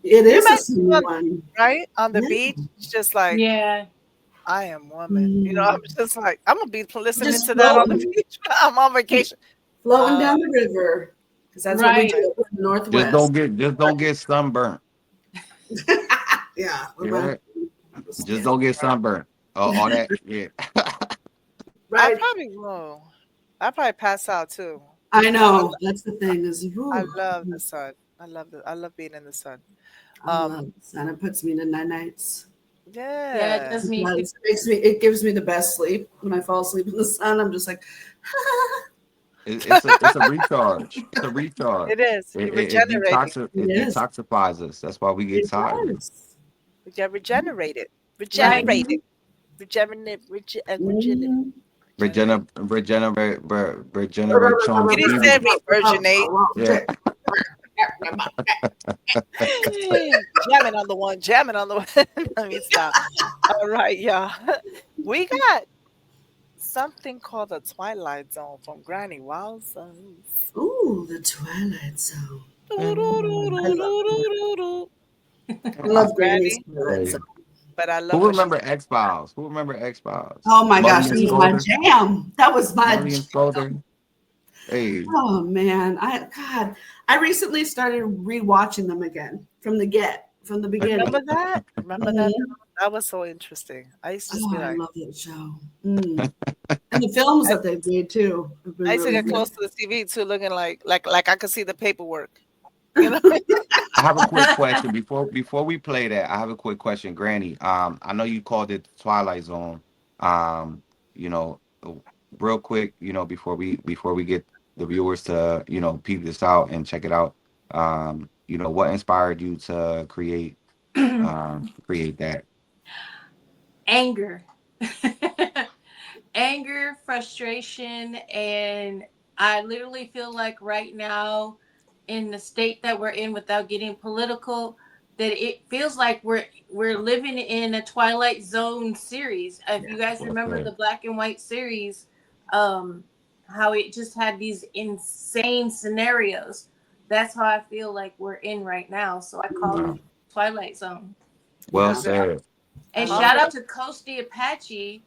It is a might summer be on- one. Right? On the Yeah. beach, it's just like, Yeah. I am woman. You know, I'm just like, I'm going to be listening Just to that on the floating. beach. I'm on vacation. Floating down the river. Because that's what we Right. do up in the Northwest. Just don't get sunburnt. Yeah. we're Yeah. right. Just don't get sunburnt. All that. Yeah. I Right. probably will. I probably pass out too. I know. That's the thing. Is I love the sun. I love being in the sun. I love the sun. It puts me to nights. Yeah. Yeah, it does me. It gives me the best sleep when I fall asleep in the sun. I'm just like, It's a recharge. It's a recharge. It is. You're regenerating. It Yes. detoxifies us. That's why we get it tired. does. You're regenerated. Regenerated. Regenerate. Mhm. Regeneration. Did he say revirginate? Yeah. Jamming on the one. Jamming on the one. Let me stop. All right, y'all. We got something called the Twilight Zone from Granny Wowzers. Ooh, the Twilight Zone. I Love love Granny's Granny, Twilight Zone. but I love Who what she remember X Files? Who remember X Files? Oh my gosh, Mulligan that was my Skolder? jam. That was my Mulligan jam. Skolder? Hey. Oh man, I recently started rewatching them again from the beginning. Remember that? Remember that? Mhm. That was so interesting. I used to just be Oh, I like, love that show. And the films that they made too. have been I used to really get good. close to the TV too, looking like I could see the paperwork. You know? I have a quick question before we play that. I have a quick question, Granny. I know you called it Twilight Zone. You know, real quick, you know, before we get the viewers to, you know, peep this out and check it out. You know, what inspired you to create that? Anger. anger, frustration, and I literally feel like right now, in the state that we're in, without getting political, that it feels like we're living in a Twilight Zone series. If you guys remember the black and white series, how it just had these insane scenarios. That's how I feel like we're in right now. So I call it Twilight Zone. Well said. And shout out to Coast the Apache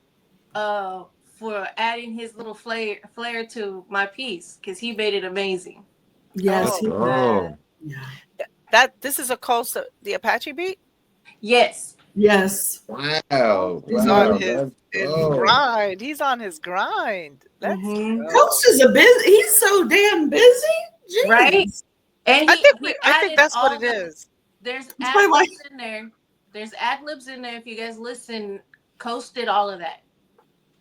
for adding his little flair to my piece, because he made it amazing. Yes. This is a Coast the Apache beat? Yes. Yes. Wow. He's on his grind. He's on his grind. Let's go. Coast is he's so damn busy. Jeez. Right? And I think that's what it is. There's ad-libs in there. There's ad-libs in there. If you guys listen, Coast did all of that.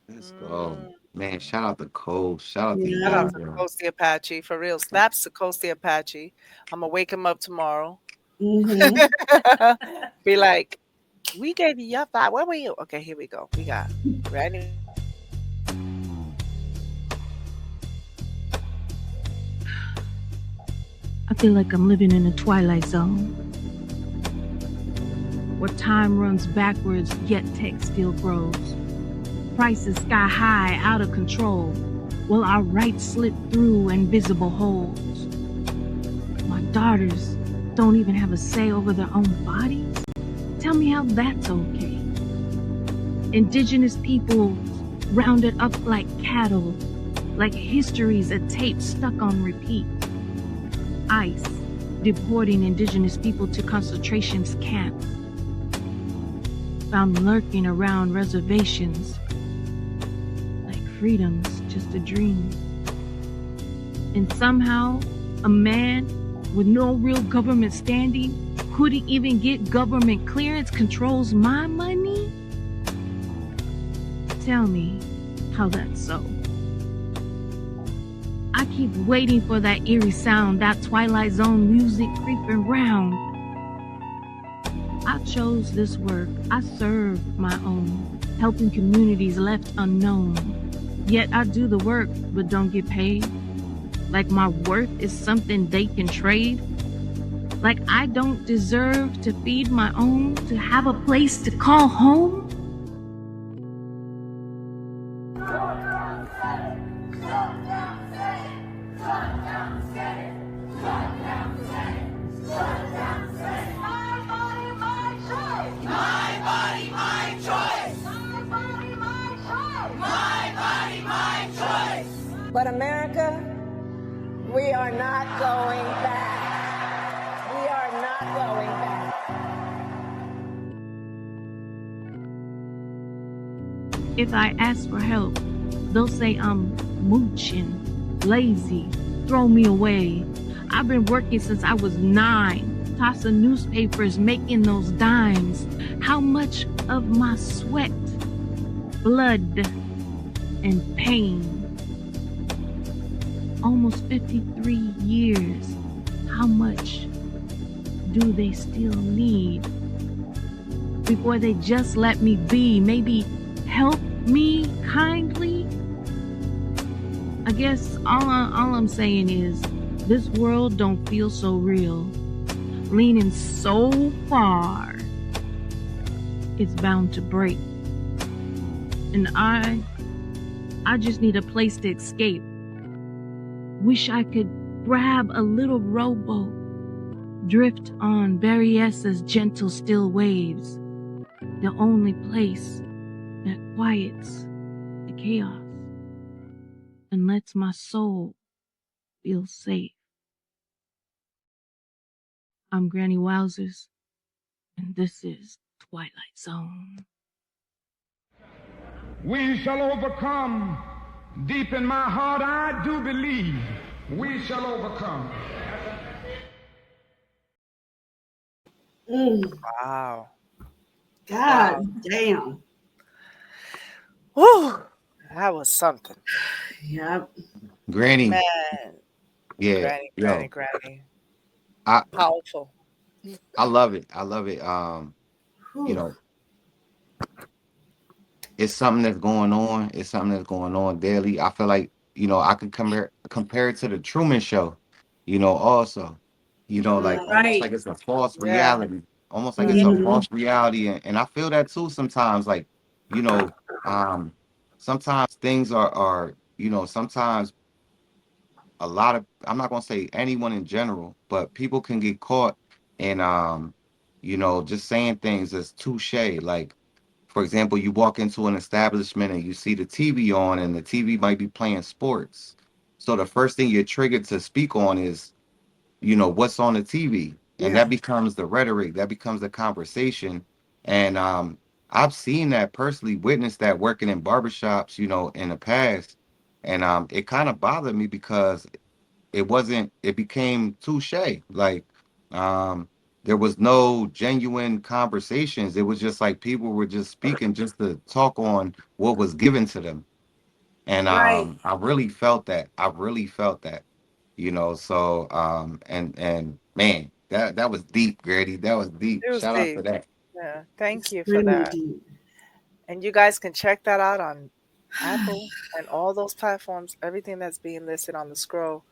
Let's go. Man, shout out to Coast. Shout out to you. Shout out to Coast the Apache. For real. Snaps to Coast the Apache. I'm going to wake him up tomorrow. Be like, we gave you your thought. Where were you? Okay, here we go. We got ready. I feel like I'm living in a Twilight Zone, where time runs backwards, yet tech still grows. Prices sky high, out of control, while our rights slip through invisible holes. My daughters don't even have a say over their own bodies. Tell me how that's okay. Indigenous peoples rounded up like cattle, like history's a tape stuck on repeat. ICE deporting indigenous people to concentration camps, found lurking around reservations, like freedom's just a dream. And somehow, a man with no real government standing, couldn't even get government clearance, controls my money? Tell me how that's so. I keep waiting for that eerie sound, that Twilight Zone music creeping round. I chose this work, I serve my own, helping communities left unknown. Yet I do the work, but don't get paid. Like my worth is something they can trade. Like I don't deserve to feed my own, to have a place to call home. But America, we are not going back. We are not going back. If I ask for help, they'll say I'm mooching, lazy, throw me away. I've been working since I was 9, tossing newspapers, making those dimes. How much of my sweat, blood, and pain? Almost 53 years. How much do they still need before they just let me be? Maybe help me kindly? I guess all I'm saying is this world don't feel so real. Leaning so far, it's bound to break. And I just need a place to escape. Wish I could grab a little rowboat, drift on Berryessa's gentle still waves, the only place that quiets the chaos and lets my soul feel safe. I'm Granny Wowzers, and this is Twilight Zone. We shall overcome. Deep in my heart, I do believe we shall overcome. Wow. God damn. Whew. That was something. Yep. Granny. Man. Yeah. Granny. I Powerful. love it. I love it. You know, it's something that's going on. It's something that's going on daily. I feel like, I can compare it to the Truman Show, also. Like almost like Right. it's a false Yeah. reality. Almost like it's a Mhm. false reality. And I feel that too sometimes. Like, you know, um, sometimes things are, sometimes a lot of, I'm not gonna say anyone in general, but people can get caught in just saying things as touche. Like, for example, you walk into an establishment and you see the TV on and the TV might be playing sports. So the first thing you're triggered to speak on is, what's on the TV. And Yeah. that becomes the rhetoric, that becomes the conversation. And I've seen that personally, witnessed that working in barbershops, in the past. And it kind of bothered me because it became touche. Like, um, there was no genuine conversations. It was just like people were just speaking just to talk on what was given to them. And Right. I really felt that. I really felt that. So and man, that was deep, Grady. That was deep. It was Shout out to deep. that. Yeah. Thank you for Extremely that. deep. And you guys can check that out on Apple and all those platforms, everything that's being listed on the scroll.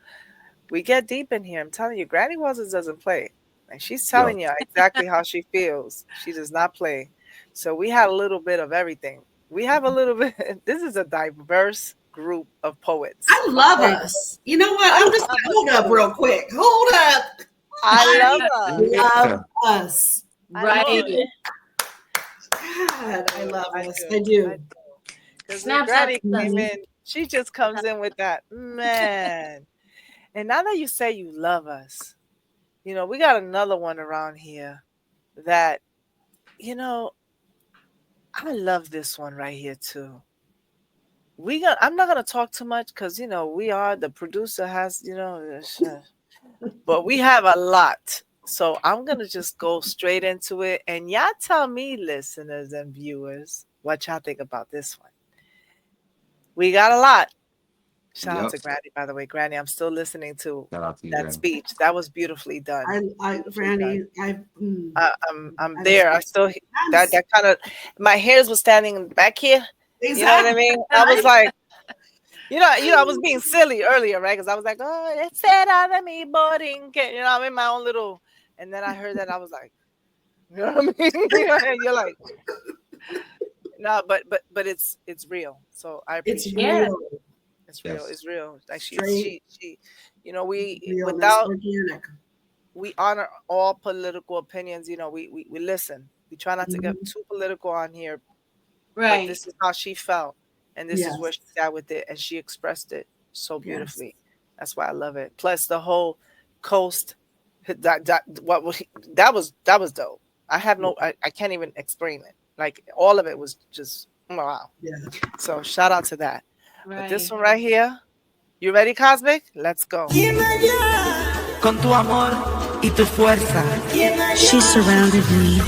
We get deep in here. I'm telling you, Granny Walters doesn't play. And she's Yo, telling you exactly how she feels. She does not play. So we had a little bit of everything. We have a little bit. This is a diverse group of poets. I love Okay? us. You know what? I'm just hold up real quick. Hold up. I love I us. love us. I Right. do. God, I love I us. do. I do. I do. Because Snaps Granny up. came in, she just comes in with that, man. And now that you say you love us, we got another one around here that, I love this one right here too. I'm not gonna talk too much because we are the producer has but we have a lot. So I'm gonna just go straight into it, and y'all tell me, listeners and viewers, what y'all think about this one. We got a lot. Shout out yep. to Granny, by the way. Granny, I'm still listening to Shout out to you, that Granny. speech. That was beautifully done. Granny, I'm there. I still that kind of my hairs was standing back here. Exactly. You know what I mean? I was like, I was being silly earlier, right? Because I was like, oh, it's de mi borinque. I'm in my own little, and then I heard that I was like, you know what I mean? And you're like, no, but it's real. So I appreciate it. real. It's real. Yes. It's real. Like she, Straight. we Realness, without organic. we honor all political opinions. We listen. We try not to get Mhm. too political on here, but Right. this is how she felt, and this is where Yes. she's at with it, and she expressed it so Yes. beautifully. That's why I love it. Plus the whole coast, that was dope. I have no, I can't even explain it. Like all of it was just wow. Yeah. So shout out to that. But Right. this one right here, you ready, Cosmic? Let's go. Con tu amor y tu fuerza. She surrounded me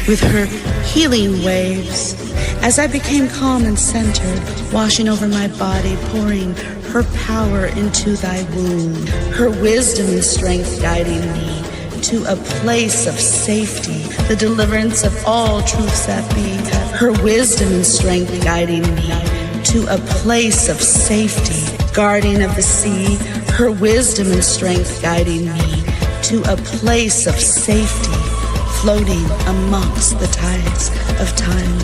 with her healing waves as I became calm and centered, washing over my body, pouring her power into thy womb, her wisdom and strength guiding me to a place of safety, the deliverance of all truths that be, her wisdom and strength guiding me to a place of safety, guardian of the sea, her wisdom and strength guiding me to a place of safety, floating amongst the tides of time.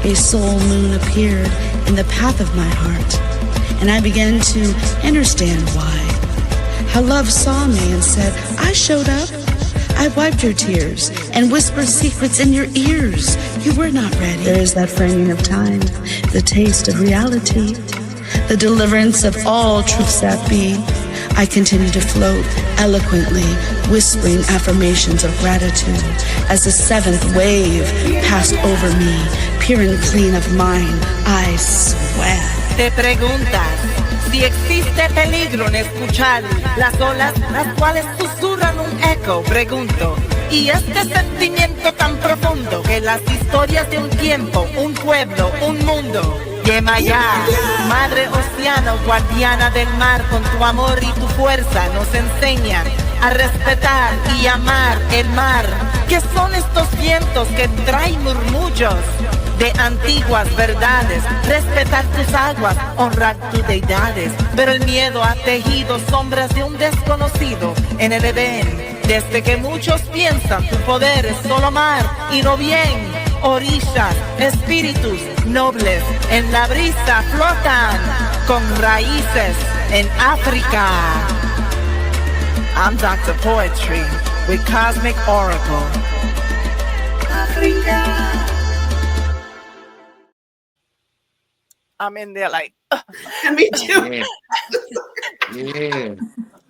A soul moon appeared in the path of my heart, and I began to understand why. How love saw me and said, I showed up. I wiped your tears and whispered secrets in your ears. You were not ready. There is that framing of time, the taste of reality, the deliverance of all truths that be. I continue to float eloquently, whispering affirmations of gratitude as the seventh wave passed over me, pure and clean of mind. I swear. Te preguntas si existe peligro en escuchar las olas, las cuales susurran un eco. Pregunto, y este sentimiento tan profundo que las historias de un tiempo, un pueblo, un mundo. Yemayá, madre océano, guardiana del mar, con tu amor y tu fuerza nos enseñan a respetar y amar el mar. ¿Qué son estos vientos que traen murmullos? de antiguas verdades, respetar tus aguas, honrar tus deidades. Pero el miedo ha tejido sombras de un desconocido en el Edén. Desde que muchos piensan tu poder es solo mar y no bien. Orillas, espíritus nobles en la brisa flotan con raíces en África. I'm Dr. Poetry with Cosmic Oracle. Africa. I'm in there like, me too. Yeah. Yeah.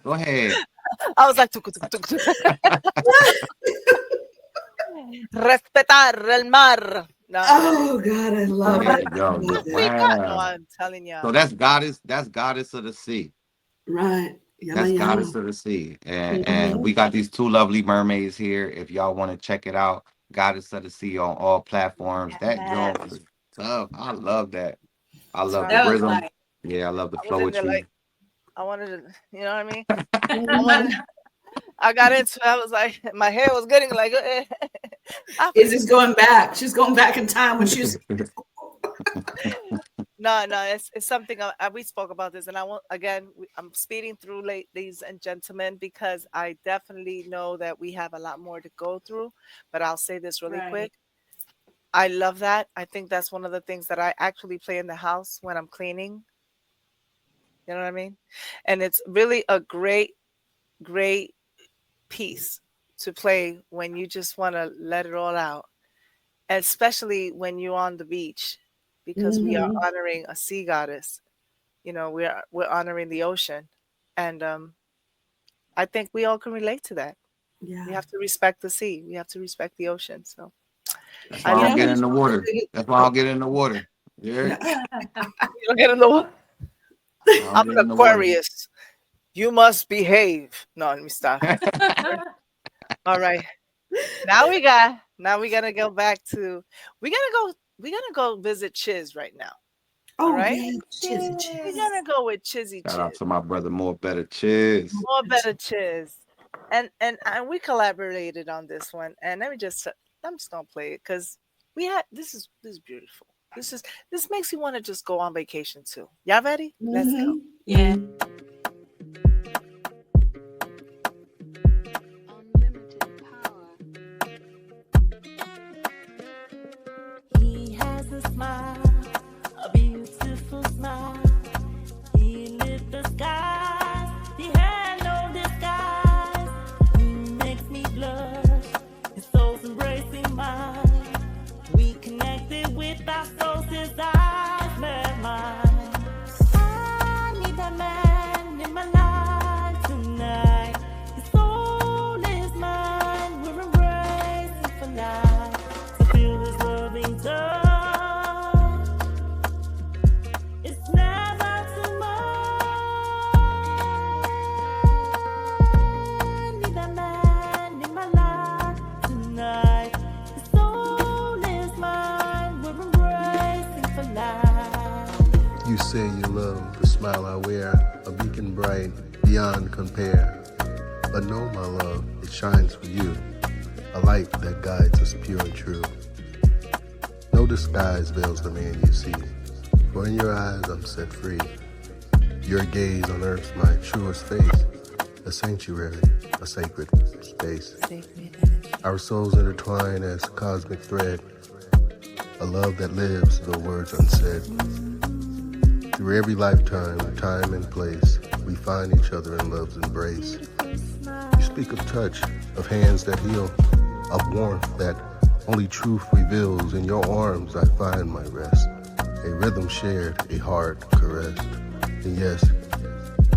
Go ahead. I was like, respetar el mar. No. Oh God, I love Yeah, it. yo, No, wow. I'm telling you. So that's goddess of the sea. Right. That's Yama, Goddess yama. of the Sea. Mhm. And we got these two lovely mermaids here. If y'all want to check it out, Goddess of the Sea on all platforms. That joint was tough. I love that. I love the That was rhythm. nice. Yeah, I love the I was in there poetry. like, I wanted to, you know what I mean? I got into it. I was like, my hair was getting like, Izzy's going back. She's going back in time when she's. No, it's something we spoke about this, and I want again. I'm speeding through, ladies and gentlemen, because I definitely know that we have a lot more to go through. But I'll say this really quick. I love that. I think that's one of the things that I actually play in the house when I'm cleaning. You know what I mean? And it's really a great piece to play when you just want to let it all out, especially when you're on the beach. Because we are honoring a sea goddess, you know, we're honoring the ocean, and I think we all can relate to that. Yeah, we have to respect the sea. We have to respect the ocean. So That's why I don't get in the water. That's why I don't get in the water. Yeah. You don't get in the water. I'm an Aquarius. You must behave. No, let me stop. All right. Now we gotta go back to. We're gonna go visit Chiz right now. Oh, all right. yeah, Chiz. We're gonna go with Chizzy Shout out Chiz. to my brother, More Better Chiz. More Better Chiz. And we collaborated on this one. And I'm just gonna play it because this is beautiful. This makes you want to just go on vacation too. Y'all ready? Let's go. Yeah. He has a smile, a beautiful smile. He lit the skies, he had no disguise. He makes me blush, his soul's embracing mine. We connected with our souls, his eyes met mine. I need that man in my life tonight. His soul is mine, we're embracing for life. To feel his loving touch, it's never too much. I need that man in my life tonight. His soul is mine, we're embracing for life. You say you love the smile I wear, a beacon bright beyond compare. But know, my love, it shines for you, a light that guides us pure and true. No disguise veils the man you see, for in your eyes I'm set free. Your gaze unearths my truest face, a sanctuary, a sacred space. Our souls intertwine as cosmic thread, a love that lives though words unsaid. Through every lifetime, time and place, we find each other in love's embrace. You speak of touch, of hands that heal, of warmth that only truth reveals. In your arms I find my rest, a rhythm shared, a heart caressed. And yes,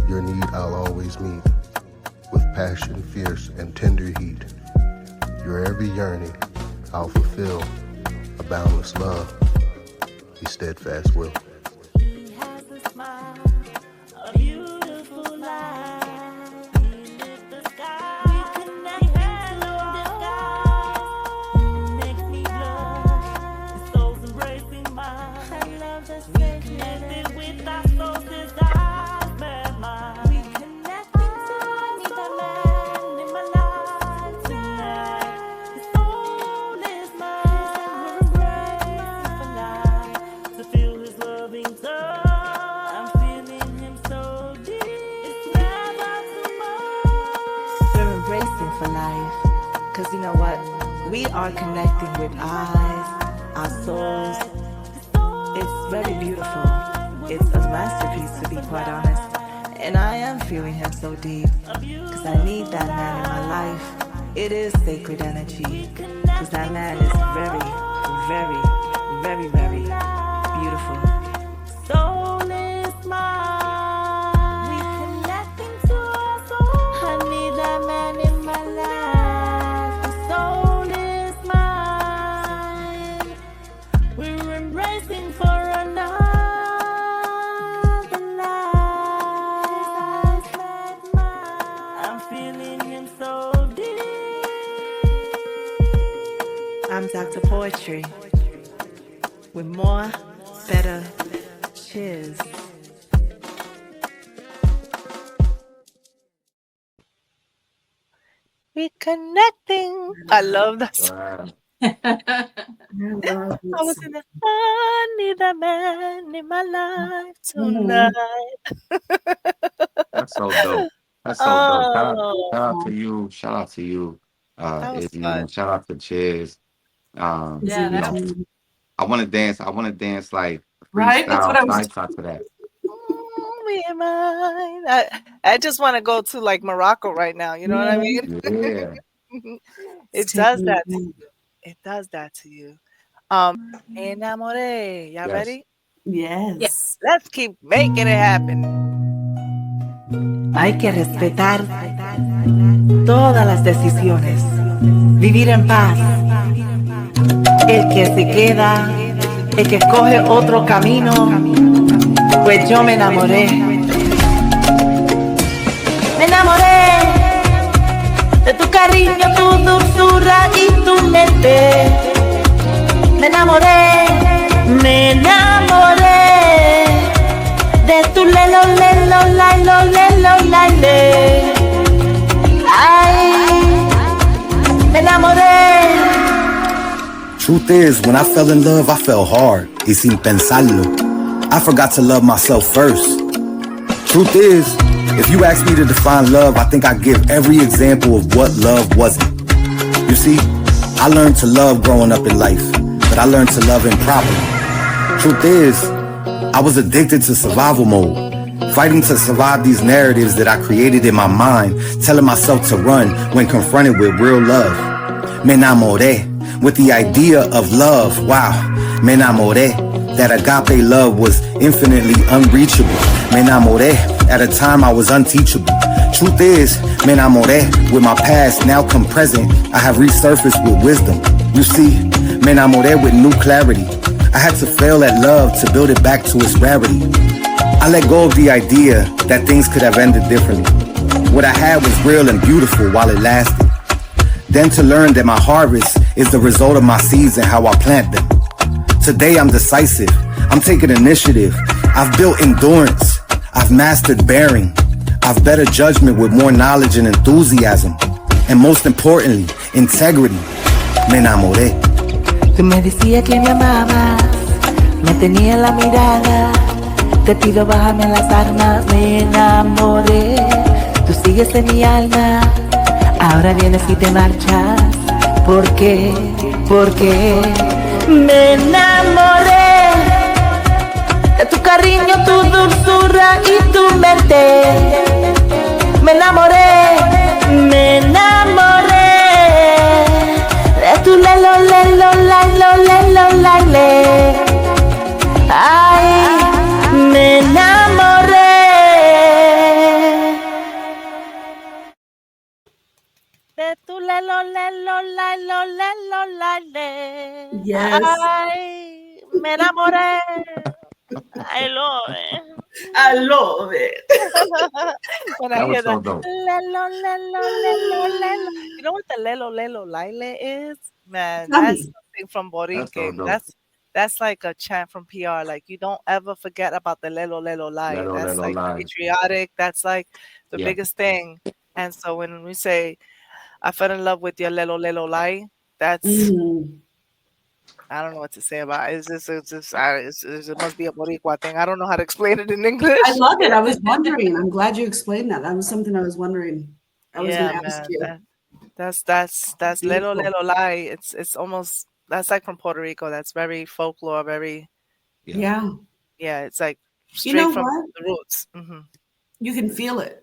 your need I'll always meet, with passion fierce and tender heat. Your every yearning I'll fulfill, a boundless love, a steadfast will. He has a smile, a beautiful life. He lit the sky. We connect had no disguise. He makes me blush. His soul's embracing mine. I love the we connected with our souls. His eyes met mine. We connected to need that man in my life tonight. His soul is mine. We're embracing for Because you know what? We are connecting with eyes, our souls. It's very beautiful. It's a masterpiece, to be quite honest. And I am feeling him so deep. Because I need that man in my life. It is sacred energy. Because that man is very, very, very, very beautiful. Soul is mine. We connecting to our soul. I need that man in my life. The soul is mine. We're embracing for another life. I'm feeling him so deep. I'm Dr. Poetry. With more, better, cheers. We connecting. I love that song. I was in the I need that man in my life tonight. That's so dope. That's so dope. Shout out to you. Shout out to you. That was Izzy, fun. and shout out to Chiz. Yeah, You that know, was I want to dance. I want to dance like Right? That's what I was. salsa to that. me in mind. I just want to go to like Morocco right now. You know what I mean? Yeah. It does that. It does that to you. Enamoré. Y'all Yes. ready? Yes. Let's keep making it happen. Hay que respetar todas las decisiones. Vivir en paz. El que se queda, el que escoge otro camino, pues yo me enamoré. Me enamoré de tu cariño, tu dulzura y tu mente. Me enamoré de tu lelo, lelo, lailo, lelo, laile. Ay, me enamoré. Truth is, when I fell in love, I fell hard, y sin pensarlo. I forgot to love myself first. Truth is, if you ask me to define love, I think I give every example of what love wasn't. You see, I learned to love growing up in life, but I learned to love improperly. Truth is, I was addicted to survival mode, fighting to survive these narratives that I created in my mind, telling myself to run when confronted with real love. Me enamoré. With the idea of love, wow, me enamoré, that agape love was infinitely unreachable. Me enamoré, at a time I was unteachable. Truth is, me enamoré, with my past now come present, I have resurfaced with wisdom. You see, me enamoré with new clarity. I had to fail at love to build it back to its rarity. I let go of the idea that things could have ended differently. What I had was real and beautiful while it lasted. Then to learn that my harvest is the result of my seeds and how I plant them. Today I'm decisive. I'm taking initiative. I've built endurance. I've mastered bearing. I've better judgment with more knowledge and enthusiasm. And most importantly, integrity. Me enamoré. Tú me decías que me amabas, me tenía en la mirada. Te pido bájame las armas, me enamoré. Tú sigues en mi alma. Ahora vienes y te marchas. ¿Por qué? Porque me enamoré de tu cariño, tu dulzura y tu mente. Me enamoré de tu lelo, lelo, lailo, lelo, laile. Ay, me enamoré. De tu lelo, lelo, lailo, lelo, laile. Yes. Ay, me enamoré. I love it. I love it. When That I was hear so that, dope. lelo, lelo, lelo, lelo. You know what the lelo, lelo, laile is? Man, Tell that's me. something from That's so Borinquen. dope. That's like a chant from PR. Like you don't ever forget about the lelo, lelo, lai. Lelo, That's lelo, like lai. patriotic. That's like the Yeah. biggest thing. And so when we say, I fell in love with your lelo, lelo, lai, that's Mm. I don't know what to say about it. It must be a Boricua thing. I don't know how to explain it in English. I love it. I was wondering. I'm glad you explained that. That was something I was wondering. I was Yeah, going to ask man. you. That's Lelo Beautiful. Lelo Lai. It's almost that's like from Puerto Rico. That's very folklore, very Yeah. yeah. It's like You straight know from what? the roots. Hmm. You can feel it.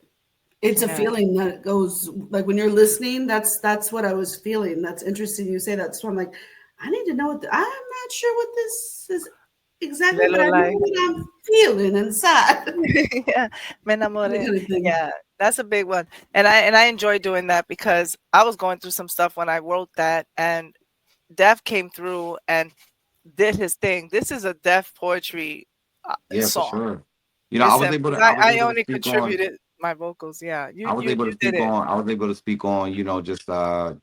It's a Yeah. feeling that goes like when you're listening. That's what I was feeling. That's interesting. You say that. So I'm like, I need to know what. I'm not sure what this is exactly, but Lelo I know Lai. what I'm feeling inside. Yeah, me That enamoré. kind of thing. Yeah, that's a big one, and I enjoy doing that because I was going through some stuff when I wrote that, and Def came through and did his thing. This is a Def poetry Yeah, for song. sure. You know, It's him. I was I able to only speak on contributed my vocals. Yeah, I was able to you did speak it. on I was able to speak on,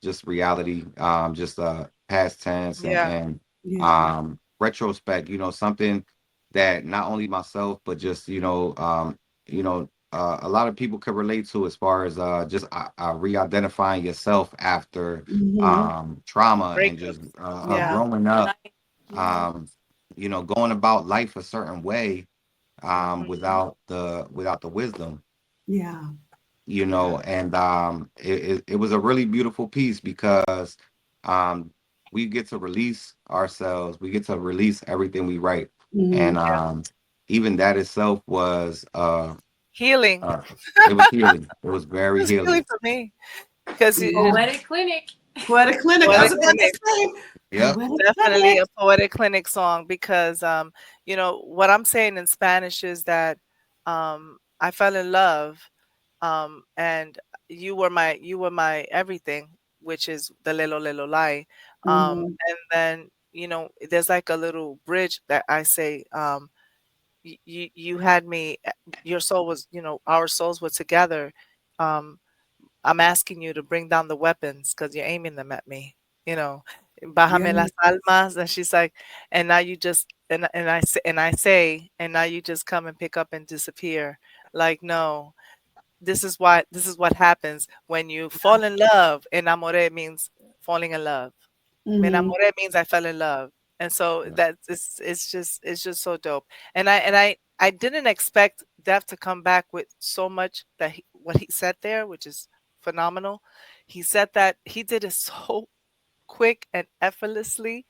just reality, just past tense Yeah. Yeah. retrospect, something that not only myself, but just, a lot of people could relate to as far as just re-identifying yourself after Hmm. trauma and just Breakups. Yeah. growing up, um, going about life a certain way Hmm. without the wisdom, Yeah. and it was a really beautiful piece because um we get to release ourselves, we get to release everything we write, and Hmm. even that itself was Healing. uh it was healing, it was very It's healing healing. for me because Yeah. Poetic clinic. Poetic clinic. I Yep, was poetic about to clinic. say yep. poetic Definitely clinic. a poetic clinic song because what I'm saying in Spanish is that I fell in love and you were my everything, which is the Lelo Lelo Lai. Hmm. And then there's like a little bridge that I say you had me your soul was our souls were together. um I'm asking you to bring down the weapons because you're aiming them at me. You know, Yeah. Bájame las almas, and she's like, and now you just and now you just come and pick up and disappear. Like, no, this is what happens when you fall in love. Enamoré means falling in love. Me Hmm. enamoré means I fell in love, and so it's just so dope. And I didn't expect Def to come back with so much what he said there, which is phenomenal. He said that he did it so quick and effortlessly.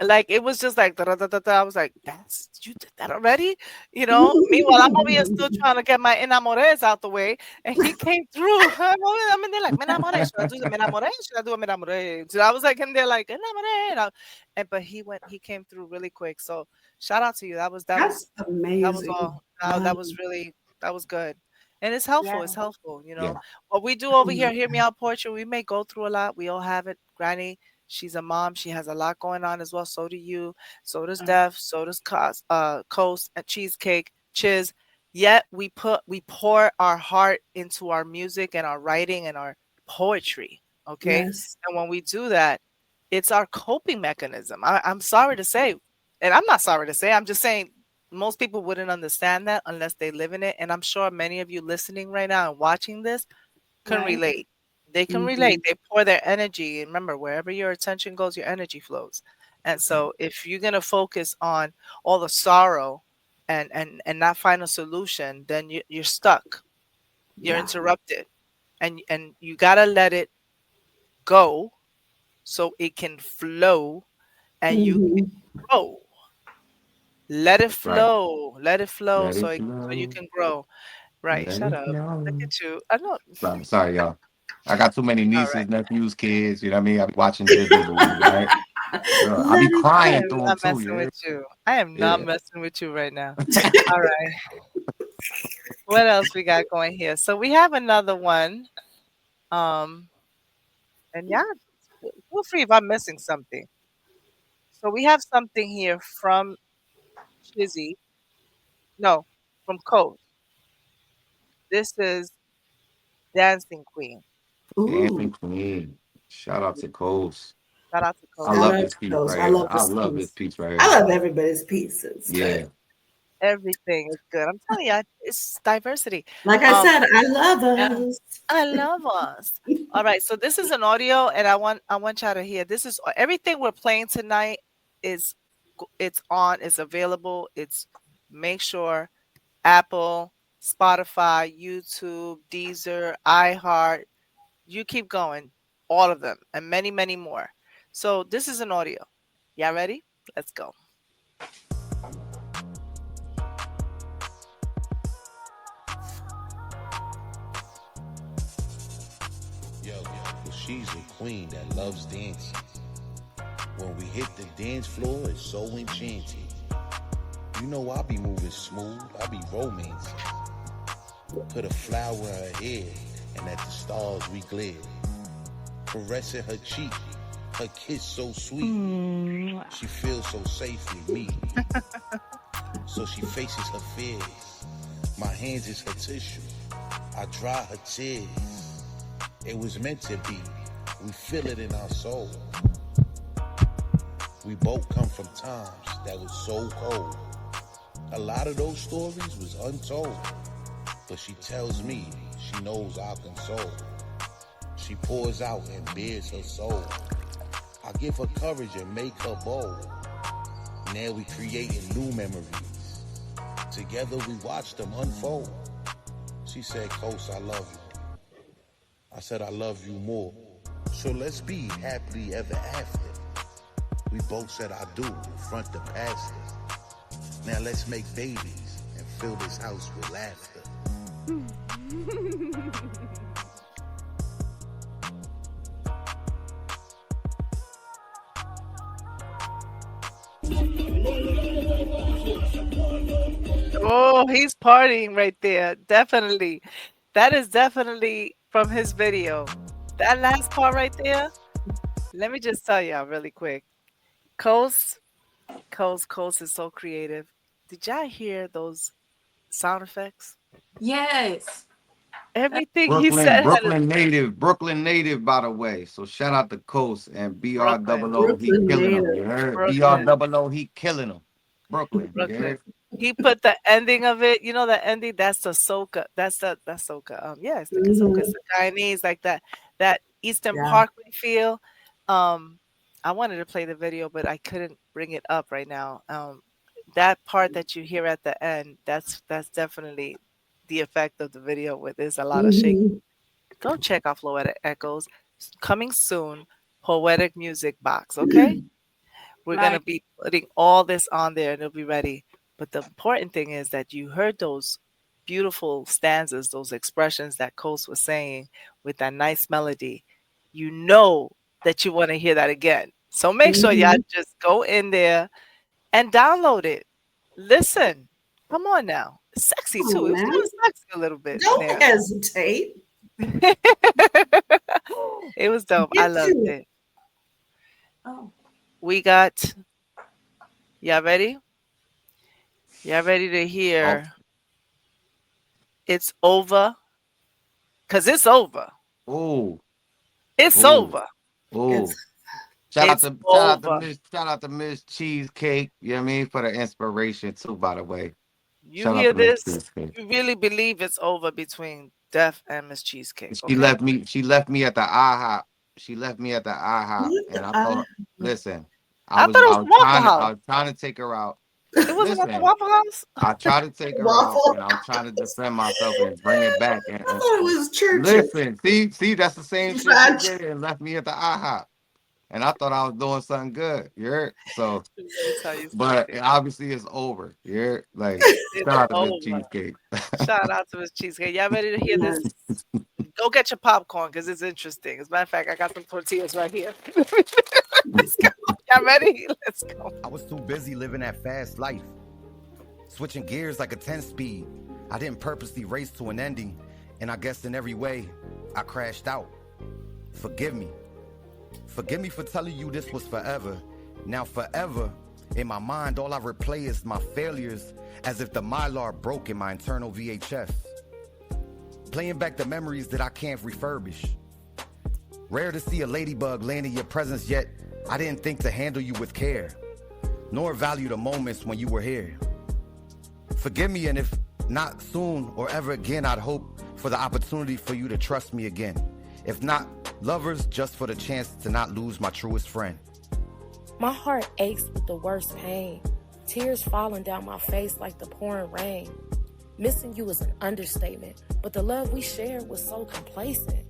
Like it was just like da, da, da, da, da. I was like, "That's you did that already?" Meanwhile, I'm over here still trying to get my enamores out the way, and he came through. I'm in there like, "Me enamoré, should I do the me enamoré? Should I do a me enamoré?" So I was like in there like, "Enamoré," but he came through really quick. So shout out to you. That's That was amazing. all. Wow. That was good. And it's helpful. Yeah. It's helpful. Yeah. What we do over here, hear me out, Portrait. We may go through a lot. We all have it. Granny, she's a mom. She has a lot going on as well. So do you. So does Def. So does Coast and Cheesecake, Chiz. Yet we pour our heart into our music and our writing and our poetry. Okay. Yes. And when we do that, it's our coping mechanism. I'm sorry to say, and I'm not sorry to say, I'm just saying most people wouldn't understand that unless they live in it. And I'm sure many of you listening right now and watching this can Right. relate. They can relate. Hmm. They pour their energy. And remember, wherever your attention goes, your energy flows. And so if you're gonna focus on all the sorrow and not find a solution, then you're stuck. You're Yeah. interrupted. And you gotta let it go so it can flow and you can Hmm. grow. Let it Right. flow. Let it flow Let so it so you flow. can grow. Right. Let Shut it up. Look flow. at you. I know. Sorry, y'all. I got too many All right. nieces, nephews, kids. You know what I mean? I be watching Disney movies, right? So I be Let it I crying am through them not too. messing Yeah, with you. I am not yeah. messing with you right now. All right. What else we got going here? So we have another one. Um, and yeah, feel free if I'm missing something. So we have something here from Chizzy. No, from Coach. This is Dancing Queen. Dancing Ooh. Queen. Shout out to Coast. Shout out to I Coach. Shout love out this to piece those. right I here. love I this love this piece. piece right I here. love everybody's pieces, but Yeah. Everything is good. I'm telling you, it's diversity. like I Um, said, I love yeah, us. I love us. All right, so this is an audio, and I want y'all to hear. This is everything we're playing tonight. Is it's on, it's available. It's make sure Apple, Spotify, YouTube, Deezer, iHeart, You keep going, all of them, and many, many more. So this is an audio. Y'all ready? Let's go. Yo, she's a queen that loves dancing. When we hit the dance floor, it's so enchanting. You know I be moving smooth, I be romancing. Put a flower in her hair, and at the stars we glare. Caressing her cheek, her kiss so sweet. She feels so safe with me. So she faces her fears. My hands is her tissue. I dry her tears. It was meant to be. We feel it in our soul. We both come from times that was so cold. A lot of those stories was untold. But she tells me she knows our console. She pours out and bears her soul. I give her courage and make her bold. Now we creating new memories. Together we watch them unfold. She said, Coast, I love you. I said, I love you more. So let's be happily ever after. We both said I do in front the pastor. Now let's make babies and fill this house with laughter. Oh, he's partying right there. Definitely. That is definitely from his video. That last part right there. Let me just tell y'all really quick. Coast is so creative. Did y'all hear those sound effects? Yes. Everything he said. Brooklyn native, by the way. So shout out to Coast and BROO. He Brooklyn killing them. native. You heard? Brooklyn. BROO. He killing them. Brooklyn. You heard? He put the ending of it. You know the ending. That's the soca. That's soca. Yeah, it's the soca. It's the Guyanese, like that Eastern Parkway feel. I wanted to play the video, but I couldn't bring it up right now. That part that you hear at the end, that's definitely the effect of the video. With there's a lot of shaking. Go check out Floetic Echoes. Coming soon, Poetic Music Box. Okay, we're gonna be putting all this on there, and it'll be ready. But the important thing is that you heard those beautiful stanzas, those expressions that Coast was saying with that nice melody. You know that you want to hear that again. So make sure y'all just go in there and download it. Listen. Come on now. It's sexy too. It's kind of sexy a little bit. Don't hesitate. It was dope. I loved it. Oh. We got, y'all ready? Y'all ready to hear It's Over? Because it's over. Oh. It's over. Oh. Shout out to Miss Cheesecake, you know what I mean, for the inspiration too, by the way. You hear this? You really believe it's over between Def and Miss Cheesecake. She left me at the IHOP. She left me at the IHOP. And I thought, listen, I was trying to take her out. It wasn't at the Waffle House? I tried to take her out, and I was trying to defend myself and bring it back. And, I thought it was church. Listen, see, that's the same shit she did and left me at the IHOP. And I thought I was doing something good. You heard? So, but obviously it's over. You heard? Like, shout out to Miss Cheesecake. Shout out to Miss Cheesecake. Y'all ready to hear this? Go get your popcorn because it's interesting. As a matter of fact, I got some tortillas right here. Let's go. Y'all ready? Let's go. I was too busy living that fast life, switching gears like a 10-speed. I didn't purposely race to an ending, and I guess in every way, I crashed out. Forgive me. Forgive me for telling you this was forever. Now forever, in my mind, all I replay is my failures as if the Mylar broke in my internal VHS. Playing back the memories that I can't refurbish. Rare to see a ladybug land in your presence, yet I didn't think to handle you with care, nor value the moments when you were here. Forgive me, and if not soon or ever again, I'd hope for the opportunity for you to trust me again. If not lovers, just for the chance to not lose my truest friend. My heart aches with the worst pain. Tears falling down my face like the pouring rain. Missing you is an understatement, but the love we shared was so complacent.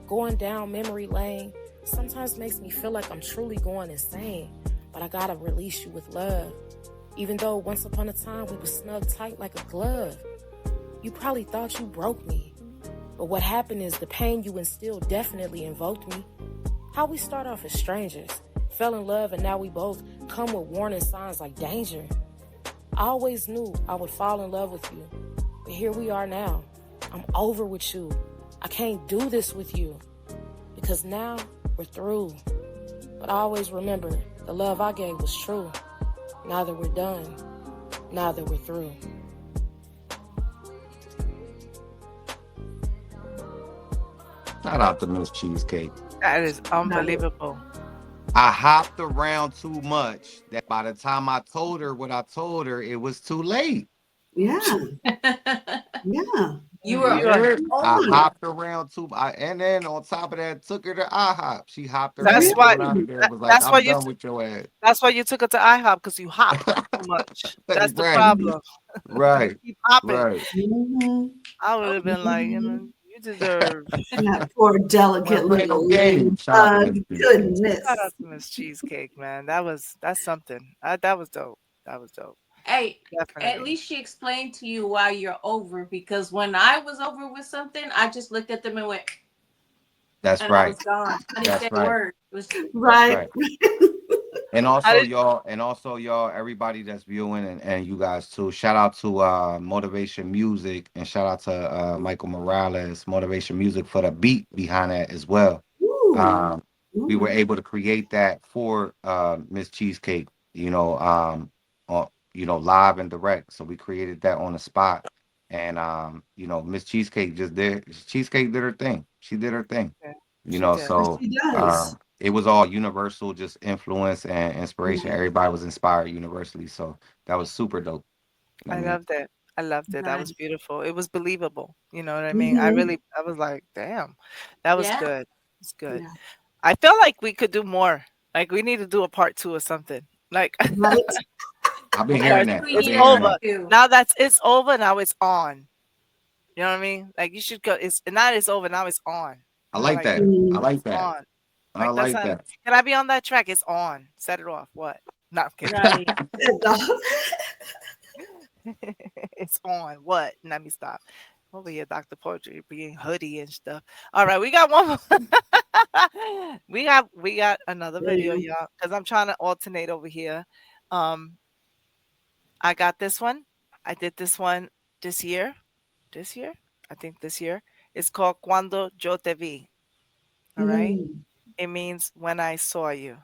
Going down memory lane sometimes makes me feel like I'm truly going insane. But I gotta release you with love. Even though once upon a time we were snug tight like a glove. You probably thought you broke me. But what happened is the pain you instilled definitely invoked me. How we start off as strangers, fell in love, and now we both come with warning signs like danger. I always knew I would fall in love with you, but here we are now. I'm over with you. I can't do this with you, because now we're through. But I always remember the love I gave was true. Now that we're done, now that we're through. Shout out to Miss Cheesecake. That is unbelievable. I hopped around too much that by the time I told her what I told her, it was too late. Yeah. Yeah. You were I hopped around too, and then on top of that, took her to IHOP. She hopped around. That's why. Was like, That's I'm why you. done with your ass. That's why you took it to IHOP, because you hop too much. That's the Right. problem. Right. Keep hopping. Right. I would have been like, you deserve. That poor delicate little game. goodness. Shout out to Miss Cheesecake, man. That's something. That was dope. That was dope. Hey, Definitely. at least she explained to you why you're over, because when I was over with something, I just looked at them and went, That's and right. I was gone. I didn't That's say right. a word. It was Right. And also y'all, everybody that's viewing and you guys too. Shout out to Motivation Music, and shout out to Michael Morales, Motivation Music, for the beat behind that as well. We were able to create that for Miss Cheesecake, live and direct. So we created that on the spot. And Miss Cheesecake Cheesecake did her thing. She did her thing. Yeah, So She does. it was all universal, just influence and inspiration. Yeah. Everybody was inspired universally. So that was super dope. I loved it. I loved it. That was beautiful. It was believable. You know what I mean? Mhm. I was like, damn, that was Yeah. good. It's good. Yeah. I felt like we could do more. Like we need to do a part 2 or something. Like Right. I've been hearing that. it's over. Now it's over. Now it's on. You know what I mean? Like you should go. It's over. Now it's on. I like that. I like that. On. I like that's that. Can I be on that track? It's on. Set it off. What? No, I'm kidding. Right. It's on. What? Let me stop. Over here, Dr. Poetry being hoodie and stuff. All right, we got one more. we got another video, y'all, because I'm trying to alternate over here. I got this one. I did this one this year. This year? I think this year. It's called Cuando Yo Te Vi. All right. It means when I saw you.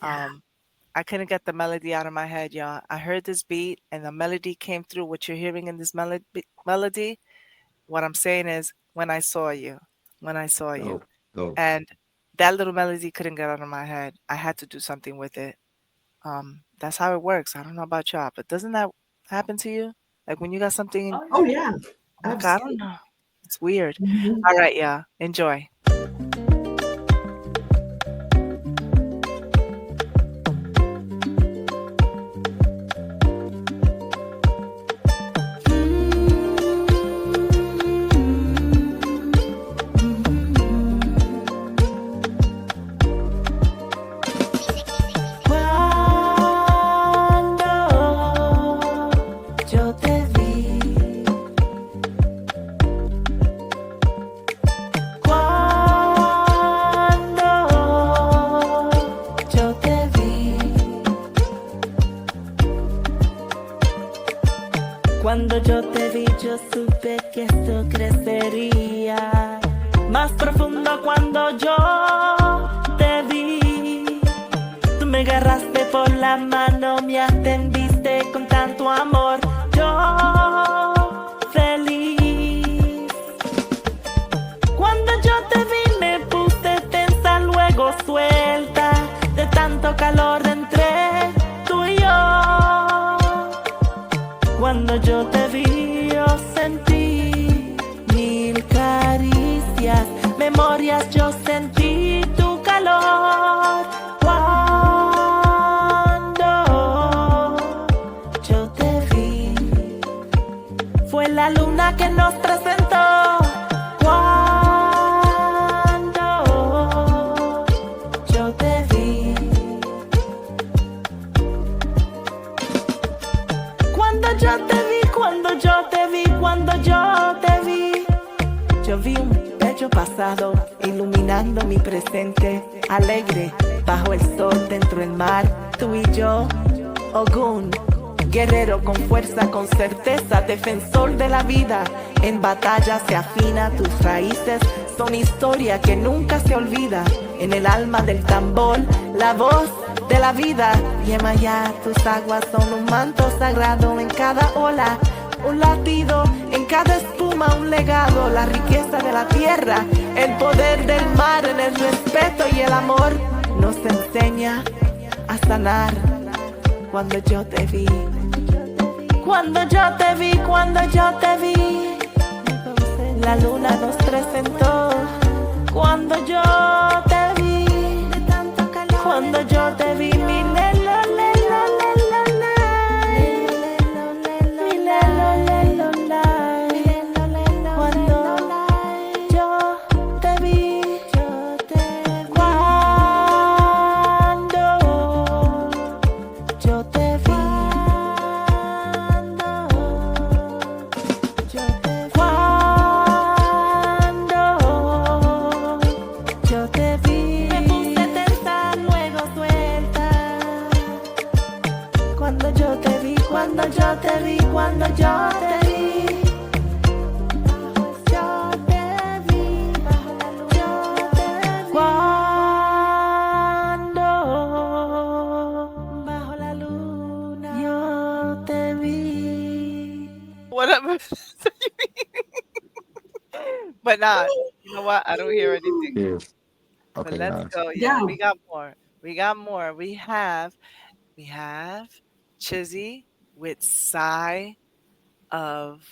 I couldn't get the melody out of my head, y'all. I heard this beat and the melody came through. What you're hearing in this melody, what I'm saying is when I saw you, when I saw you. Dope. And that little melody couldn't get out of my head. I had to do something with it. That's how it works. I don't know about y'all, but doesn't that happen to you? Like when you got something. Oh yeah. Like, I don't know. It's weird. All right, yeah. Enjoy. Yo te vi. Cuando yo te vi. Cuando yo te vi, yo supe que esto crecería más profundo cuando yo te vi. Tú me agarraste por la mano, me atendiste con tanto amor. Yo feliz. Cuando yo te vi me puse tensa, luego suelta, de tanto calor entre tú y yo. Cuando yo te vi yo sentí mil caricias, memorias, yo sentí tu calor. Cuando yo te vi, fue la luna que nos presentó. Cuando cuando yo te vi. Yo vi un bello pasado iluminando mi presente, alegre bajo el sol dentro del mar. Tú y yo, Ogun, guerrero con fuerza, con certeza, defensor de la vida. En batalla se afina, tus raíces son historia que nunca se olvida. En el alma del tambor, la voz de la vida. Yemayá, tus aguas son un manto sagrado en cada ola. Un latido en cada espuma, un legado, la riqueza de la tierra, el poder del mar en el respeto y el amor nos enseña a sanar. Cuando yo te vi, cuando yo te vi, cuando yo te vi, la luna nos presentó. Cuando yo te vi, cuando yo te vi, mi lelo, lelo, lelo, mi lelo, lelo, cuando yo te vi, cuando yo te vi, yo te vi, me puse tensa, luego suelta. Cuando yo te vi, cuando yo te vi, cuando yo te vi. Yo te vi, yo te vi. Cuando bajo la luna yo te vi. Whatever. But nah, you know what? I don't hear anything. Cheers. But Okay, let's guys. go. Yeah, we got more. We got more. We have Chizzy with Sigh of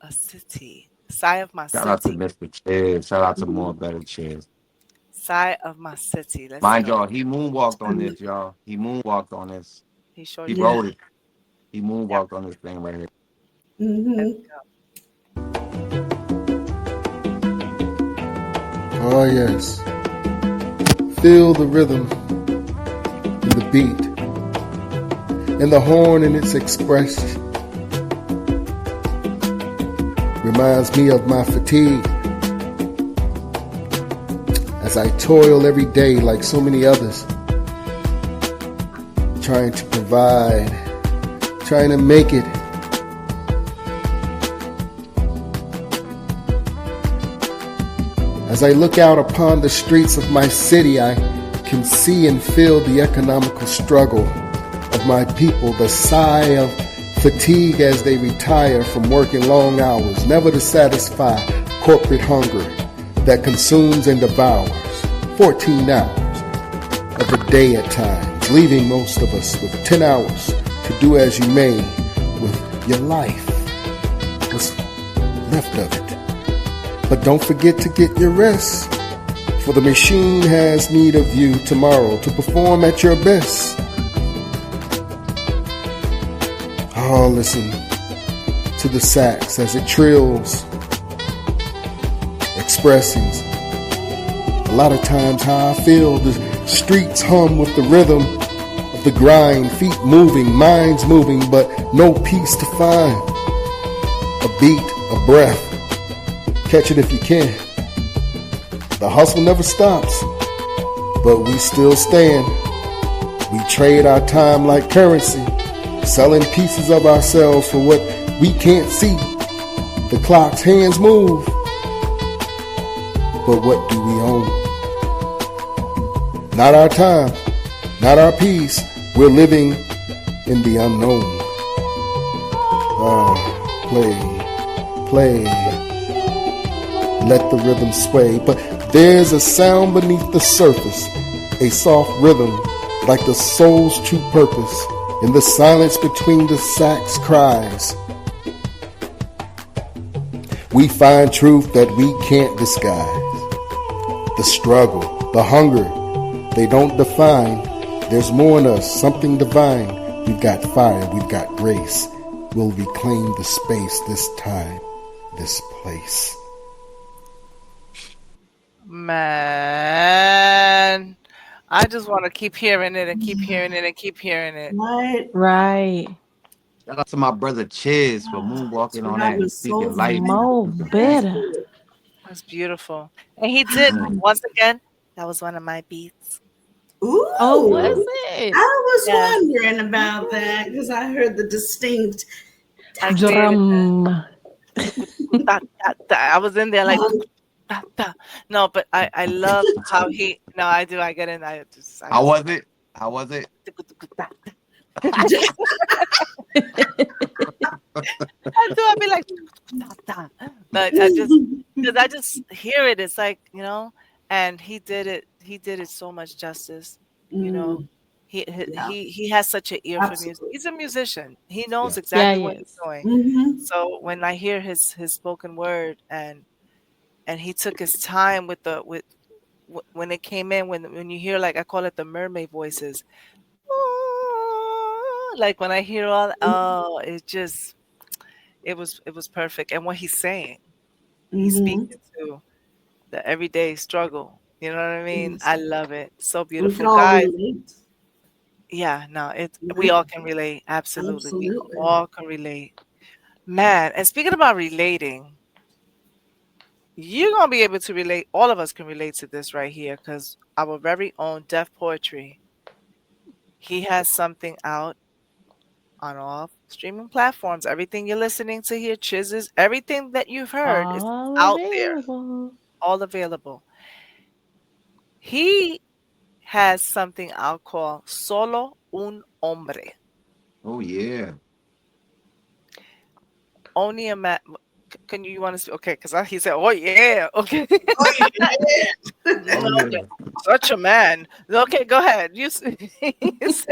a City. Sigh of my Shout out to city. Mr. Cheers. Shout out to More Better Cheers. Sigh of my city. Let's Mind go. y'all, he moonwalked on this, y'all. He moonwalked on this. He sure He did. wrote it. He moonwalked on this thing right here. Oh, yes. Feel the rhythm and the beat and the horn in its expression. Reminds me of my fatigue as I toil every day like so many others, trying to provide, trying to make it. As I look out upon the streets of my city, I can see and feel the economical struggle of my people, the sigh of fatigue as they retire from working long hours, never to satisfy corporate hunger that consumes and devours 14 hours of the day at times, leaving most of us with 10 hours to do as you may with your life, what's left of it. But don't forget to get your rest, for the machine has need of you tomorrow to perform at your best. Oh, listen to the sax as it trills, expressing a lot of times how I feel. The streets hum with the rhythm of the grind, feet moving, minds moving, but no peace to find. A beat, a breath, catch it if you can. The hustle never stops, but we still stand. We trade our time like currency, selling pieces of ourselves for what we can't see. The clock's hands move, but what do we own? Not our time, not our peace. We're living in the unknown. Play. Let the rhythm sway. But there's a sound beneath the surface, a soft rhythm like the soul's true purpose. In the silence between the sax cries, we find truth that we can't disguise. The struggle, the hunger, they don't define. There's more in us, something divine. We've got fire, we've got grace. We'll reclaim the space this time, this place. Man, I just want to keep hearing it and keep hearing it and keep hearing it. Right. Right. Shout out to my brother Chiz for moonwalking on That that and was so speaking life. Mo better. That's beautiful. And he did once again. That was one of my beats. Ooh. Oh, was it? I was Yes. wondering about that because I heard the distinct. I did. Drum. Da, da, da. I was in there like da, da. No, but I love how he. No, I do. I get in. I just. How was it? How was it? I do. I'd be like, da, da. But I just hear it. It's like, and he did it. He did it so much justice. He has such an ear for music. Absolutely. He's a musician. He knows Yeah. exactly Yeah, what he he's is. doing. Mm-hmm. So when I hear his spoken word and he took his time with when it came in, when you hear, like, I call it the mermaid voices, like when I hear all it was perfect. And what he's saying, he's Mm-hmm. speaking to the everyday struggle. You know what I mean? Yes. I love it. So We beautiful, can all guys. relate. Yeah, no, we all can relate. Absolutely, we Absolutely. all can relate, man. And speaking about relating, you're gonna be able to relate. All of us can relate to this right here, because our very own Def Poetry, he has something out on all streaming platforms. Everything you're listening to here, Chizzes, everything that you've heard is All out there, available. all available. He has something out called Solo un Hombre. Oh yeah. Only a man. Can you want to? Okay, because he said, "Oh yeah, okay." Oh, yeah. Oh yeah. Such a man. Okay, go ahead. You said, this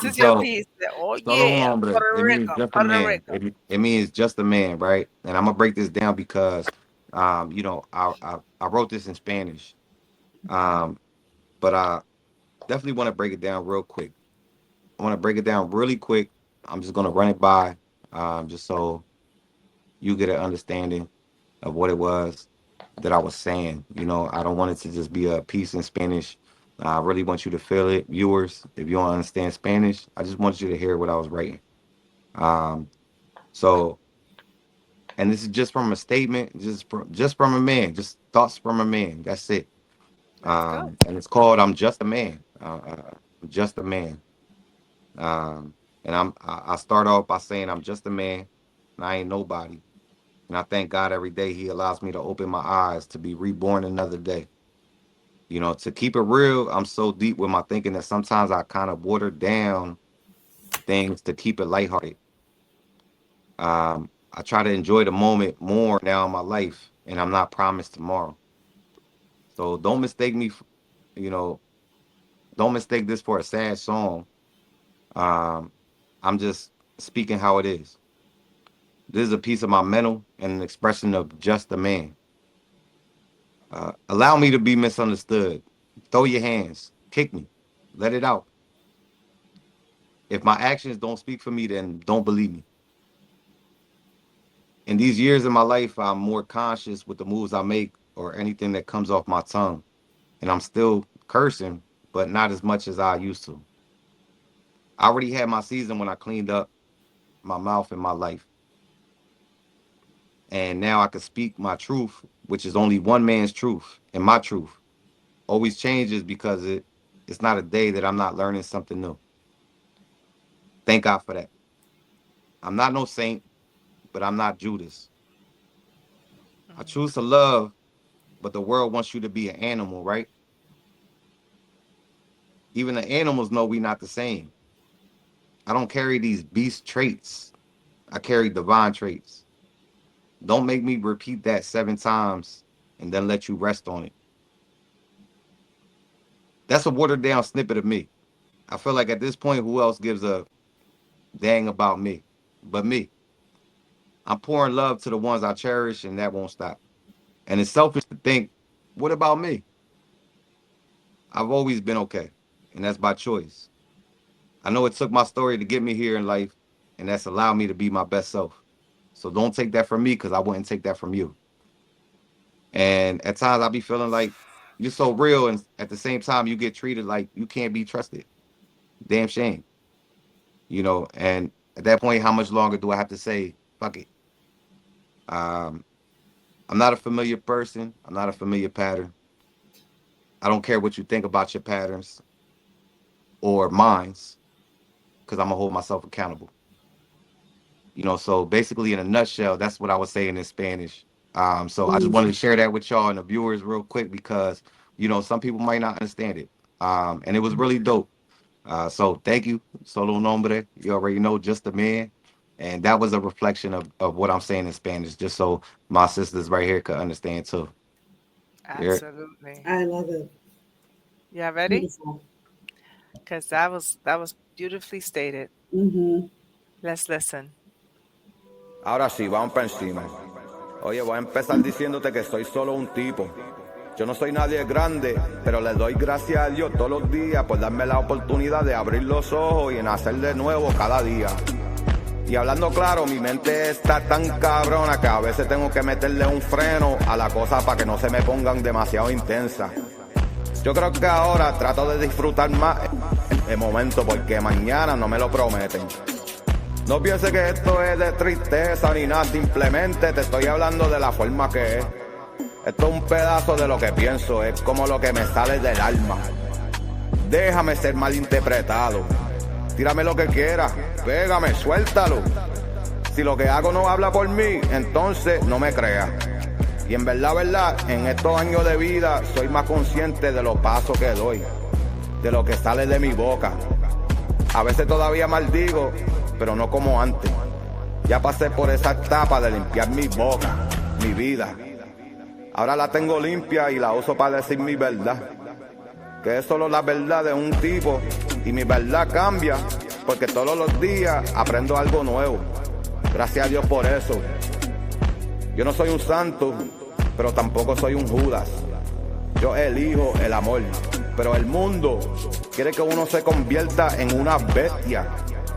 is your So piece. Oh solo yeah, hombre, Puerto it means Rico, just a Puerto man. Rico. It means just a man, right? And I'm gonna break this down because I wrote this in Spanish. Um, but I definitely want to break it down real quick. I want to break it down really quick. I'm just gonna run it by, just so you get an understanding of what it was that I was saying. I don't want it to just be a piece in Spanish. I really want you to feel it, viewers. If you don't understand Spanish, I just want you to hear what I was writing. Um, so, and this is just from a statement, just from a man, just thoughts from a man. That's it. Let's go. And it's called "I'm Just a Man." I'm just a man. And I start off by saying I'm just a man, and I ain't nobody. And I thank God every day He allows me to open my eyes to be reborn another day. To keep it real, I'm so deep with my thinking that sometimes I kind of water down things to keep it lighthearted. I try to enjoy the moment more now in my life, and I'm not promised tomorrow. So don't mistake me, you know, don't mistake this for a sad song. Um, I'm just speaking how it is. This is a piece of my mental and an expression of just a man. Allow me to be misunderstood. Throw your hands, kick me, let it out. If my actions don't speak for me, then don't believe me. In these years of my life, I'm more conscious with the moves I make or anything that comes off my tongue. And I'm still cursing, but not as much as I used to. I already had my season when I cleaned up my mouth and my life. And now I can speak my truth, which is only one man's truth. And my truth always changes because it's not a day that I'm not learning something new. Thank God for that. I'm not no saint, but I'm not Judas. I choose to love, but the world wants you to be an animal, right? Even the animals know we not the same. I don't carry these beast traits. I carry divine traits. Don't make me repeat that 7 times and then let you rest on it. That's a watered down snippet of me. I feel like at this point, who else gives a dang about me but me? I'm pouring love to the ones I cherish, and that won't stop. And it's selfish to think, what about me? I've always been okay, and that's by choice. I know it took my story to get me here in life, and that's allowed me to be my best self. So don't take that from me because I wouldn't take that from you. And at times I be feeling like you're so real, and at the same time you get treated like you can't be trusted. Damn shame. And At that point, how much longer do I have to say, fuck it? I'm not a familiar person. I'm not a familiar pattern. I don't care what you think about your patterns or minds, because I'm gonna hold myself accountable. So basically in a nutshell, that's what I was saying in Spanish. So I just wanted to share that with y'all and the viewers real quick because, some people might not understand it. And it was really dope. So thank you, Solo Nombre. You already know, just a man. And that was a reflection of what I'm saying in Spanish, just so my sisters right here could understand too. Absolutely. I love it. Yeah, ready? Beautiful. Because that was beautifully stated. Mm-hmm. Let's listen. Ahora sí, vamos para encima. Oye, voy a empezar diciéndote que soy solo un tipo. Yo no soy nadie grande, pero le doy gracias a Dios todos los días por darme la oportunidad de abrir los ojos y nacer de nuevo cada día. Y hablando claro, mi mente está tan cabrona que a veces tengo que meterle un freno a la cosa para que no se me pongan demasiado intensas. Yo creo que ahora trato de disfrutar más el momento porque mañana no me lo prometen. No piense que esto es de tristeza ni nada, simplemente te estoy hablando de la forma que es. Esto es un pedazo de lo que pienso, es como lo que me sale del alma. Déjame ser malinterpretado. Tírame lo que quieras, pégame, suéltalo. Si lo que hago no habla por mí, entonces no me creas. Y en verdad, en estos años de vida soy más consciente de los pasos que doy, de lo que sale de mi boca. A veces todavía maldigo, pero no como antes. Ya pasé por esa etapa de limpiar mi boca, mi vida. Ahora la tengo limpia y la uso para decir mi verdad. Que es solo la verdad de un tipo y mi verdad cambia porque todos los días aprendo algo nuevo. Gracias a Dios por eso. Yo no soy un santo, pero tampoco soy un Judas. Yo elijo el amor, pero el mundo quiere que uno se convierta en una bestia.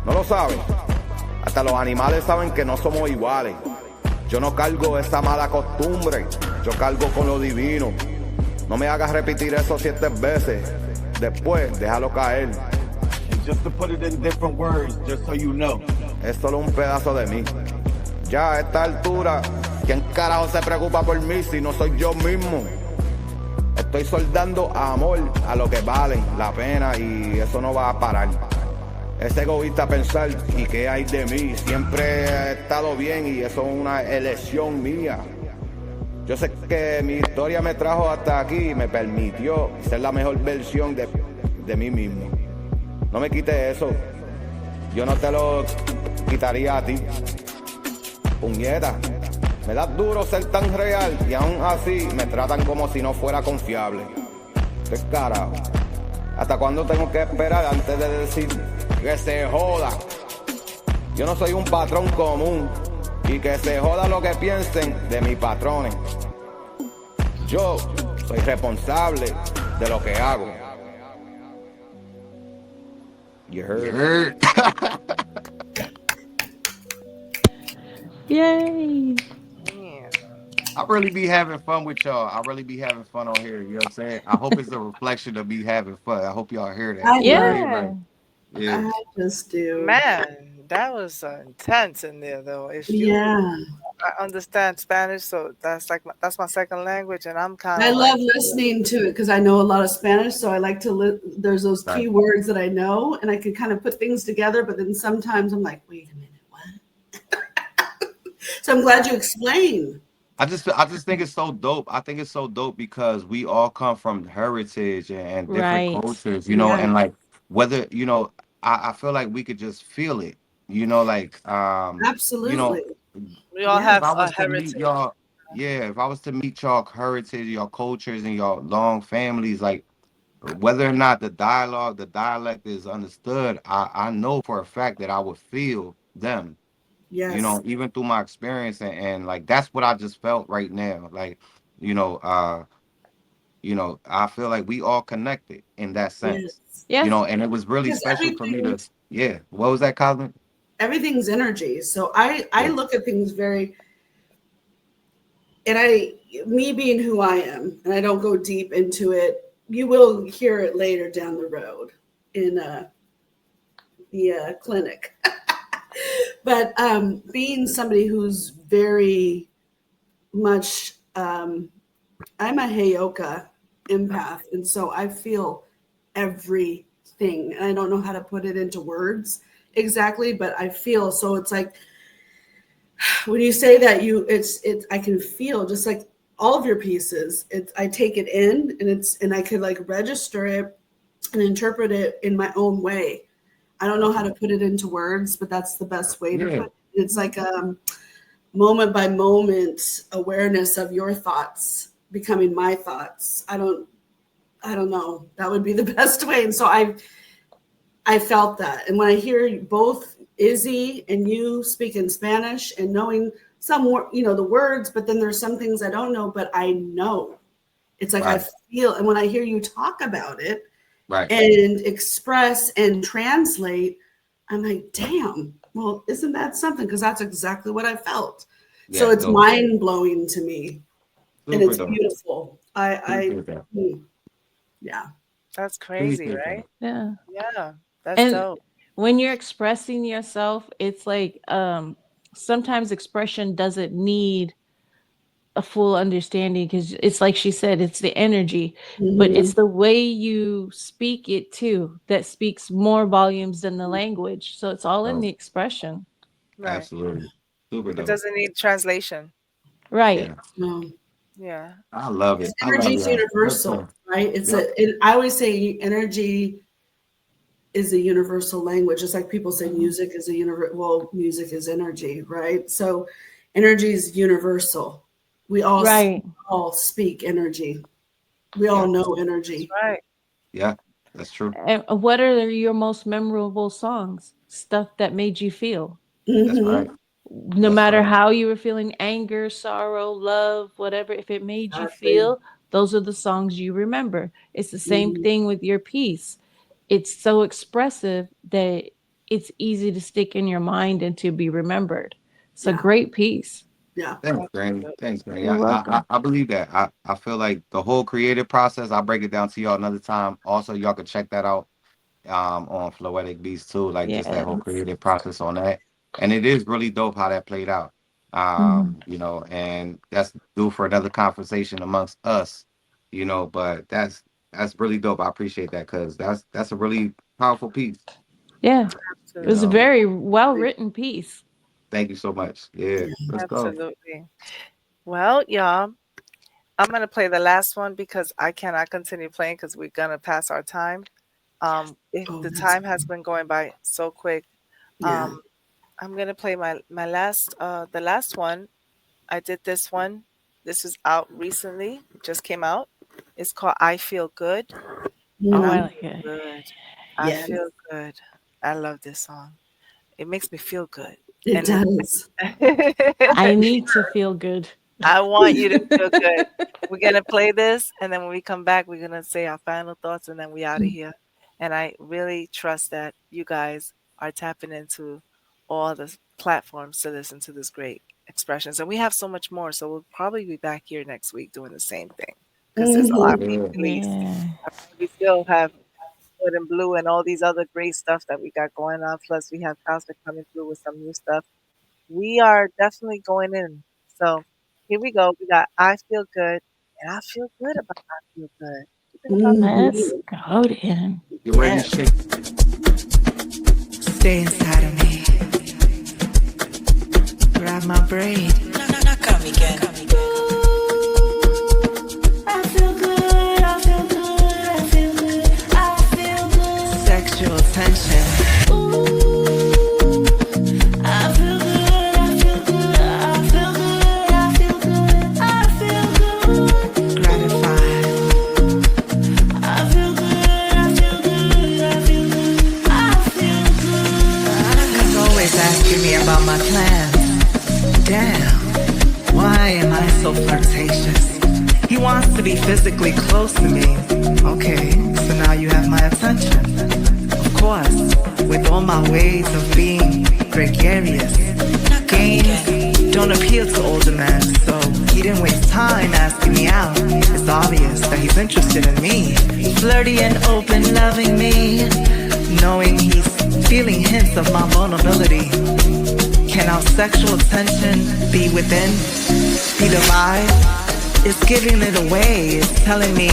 ¿No lo saben? Hasta los animales saben que no somos iguales. Yo no cargo esa mala costumbre, yo cargo con lo divino. No me hagas repetir eso 7 veces. Después, déjalo caer. Just to put it in different words, just so you know. Es solo un pedazo de mí. Ya a esta altura, ¿quién carajo se preocupa por mí si no soy yo mismo? Estoy soldando amor a lo que vale la pena y eso no va a parar. Es egoísta pensar, ¿y qué hay de mí? Siempre he estado bien y eso es una elección mía. Yo sé que mi historia me trajo hasta aquí y me permitió ser la mejor versión de mí mismo. No me quites eso. Yo no te lo quitaría a ti. Puñeta, me da duro ser tan real y aún así me tratan como si no fuera confiable. ¿Qué carajo? ¿Hasta cuándo tengo que esperar antes de decir que se joda? Yo no soy un patrón común y que se joda lo que piensen de mis patrones. Yo soy responsable de lo que hago. You heard? Yay! I really be having fun with y'all. I really be having fun on here. You know what I'm saying? I hope it's a reflection of me having fun. I hope y'all hear that. Yeah. Yeah. I just do. Man, that was intense in there, though. If you, I understand Spanish, so that's my second language, and I'm kind of. I love listening to it because I know a lot of Spanish, so I like to. There's those key words that I know, and I can kind of put things together. But then sometimes I'm like, wait a minute, what? So I'm glad you explained. I just think it's so dope. I think it's so dope because we all come from heritage and different cultures, and like whether I feel like we could just feel it, like absolutely. We all have a heritage. If I was to meet y'all heritage, your cultures, and your long families, like whether or not the dialect is understood, I know for a fact that I would feel them. Yes. Even through my experience and like that's what I just felt right now. Like, I feel like we all connected in that sense. Yes. And it was really special for me to What was that, Cosmic? Everything's energy. So I look at things very, and me being who I am, and I don't go deep into it, you will hear it later down the road in the clinic. But being somebody who's very much, I'm a Heyoka empath, and so I feel everything. And I don't know how to put it into words exactly, but I feel. So it's like when you say that, I can feel just like all of your pieces. I take it in, and I could like register it and interpret it in my own way. I don't know how to put it into words, but that's the best way to put it. It's like moment by moment awareness of your thoughts becoming my thoughts. I don't know. That would be the best way. And so I felt that. And when I hear both Izzy and you speak in Spanish and knowing some more, the words, but then there's some things I don't know, but I know. It's like I feel, and when I hear you talk about it and express and translate, I'm like, damn, well, isn't that something? Because that's exactly what I felt. Yeah, so it's mind blowing to me. And it's beautiful. Yeah. That's crazy, right? Yeah. Yeah. That's dope. When you're expressing yourself, it's like sometimes expression doesn't need a full understanding, because it's like she said, it's the energy, but it's the way you speak it too that speaks more volumes than the language. So it's all in the expression. Right. Absolutely. Super dope. It doesn't need translation. Right. Yeah. I love it. Energy is universal, right? I always say energy is a universal language. It's like people say music is music is energy, right? So energy is universal. We all speak energy. We all know energy. That's right. Yeah, that's true. And what are your most memorable songs? Stuff that made you feel. That's right. No matter how you were feeling, anger, sorrow, love, whatever, if it made you feel, those are the songs you remember. It's the same thing with your piece. It's so expressive that it's easy to stick in your mind and to be remembered. It's a great piece. Yeah. Thanks, Granny. Thanks, Granny. You're welcome. I believe that. I feel like the whole creative process, I'll break it down to y'all another time. Also, y'all can check that out on Floetic Beats too, like just that whole creative process on that. And it is really dope how that played out. And that's due for another conversation amongst us, but that's really dope. I appreciate that, because that's a really powerful piece. Yeah. It was a very well-written piece. Thank you so much. Yeah, let's go. Absolutely. Well, y'all, I'm going to play the last one because I cannot continue playing because we're going to pass our time. The time has been going by so quick. I'm going to play my last, the last one. I did this one. This is out recently. It just came out. It's called I Feel Good. Oh, I like it. Good. I feel good. I love this song. It makes me feel good. It does. I need to feel good. I want you to feel good. We're going to play this, and then when we come back, we're going to say our final thoughts, and then we out of here. And I really trust that you guys are tapping into all the platforms to listen to this great expressions. And we have so much more, so we'll probably be back here next week doing the same thing, because there's a lot being released. We still have Red and Blue and all these other great stuff that we got going on. Plus, we have Cosmic coming through with some new stuff. We are definitely going in. So here we go. We got I Feel Good, and I feel good about I Feel Good. Let's go then. You ready to shake? Stay inside of me. Grab my braid. No, come again. I feel good, I feel good, I feel good, I feel good. Sexual tension. Ooh, I feel good, I feel good, I feel good, I feel good, I feel good. Gratified. I feel good, I feel good, I feel good, I feel good. He's always asking me about my plans. Damn, why am I so flirtatious? He wants to be physically close to me. Okay, so now you have my attention. Of course, with all my ways of being gregarious. Games don't appeal to older men, so he didn't waste time asking me out. It's obvious that he's interested in me. Flirty and open, loving me, knowing he's feeling hints of my vulnerability. Can our sexual tension be within? Be the vibe? It's giving it away. It's telling me,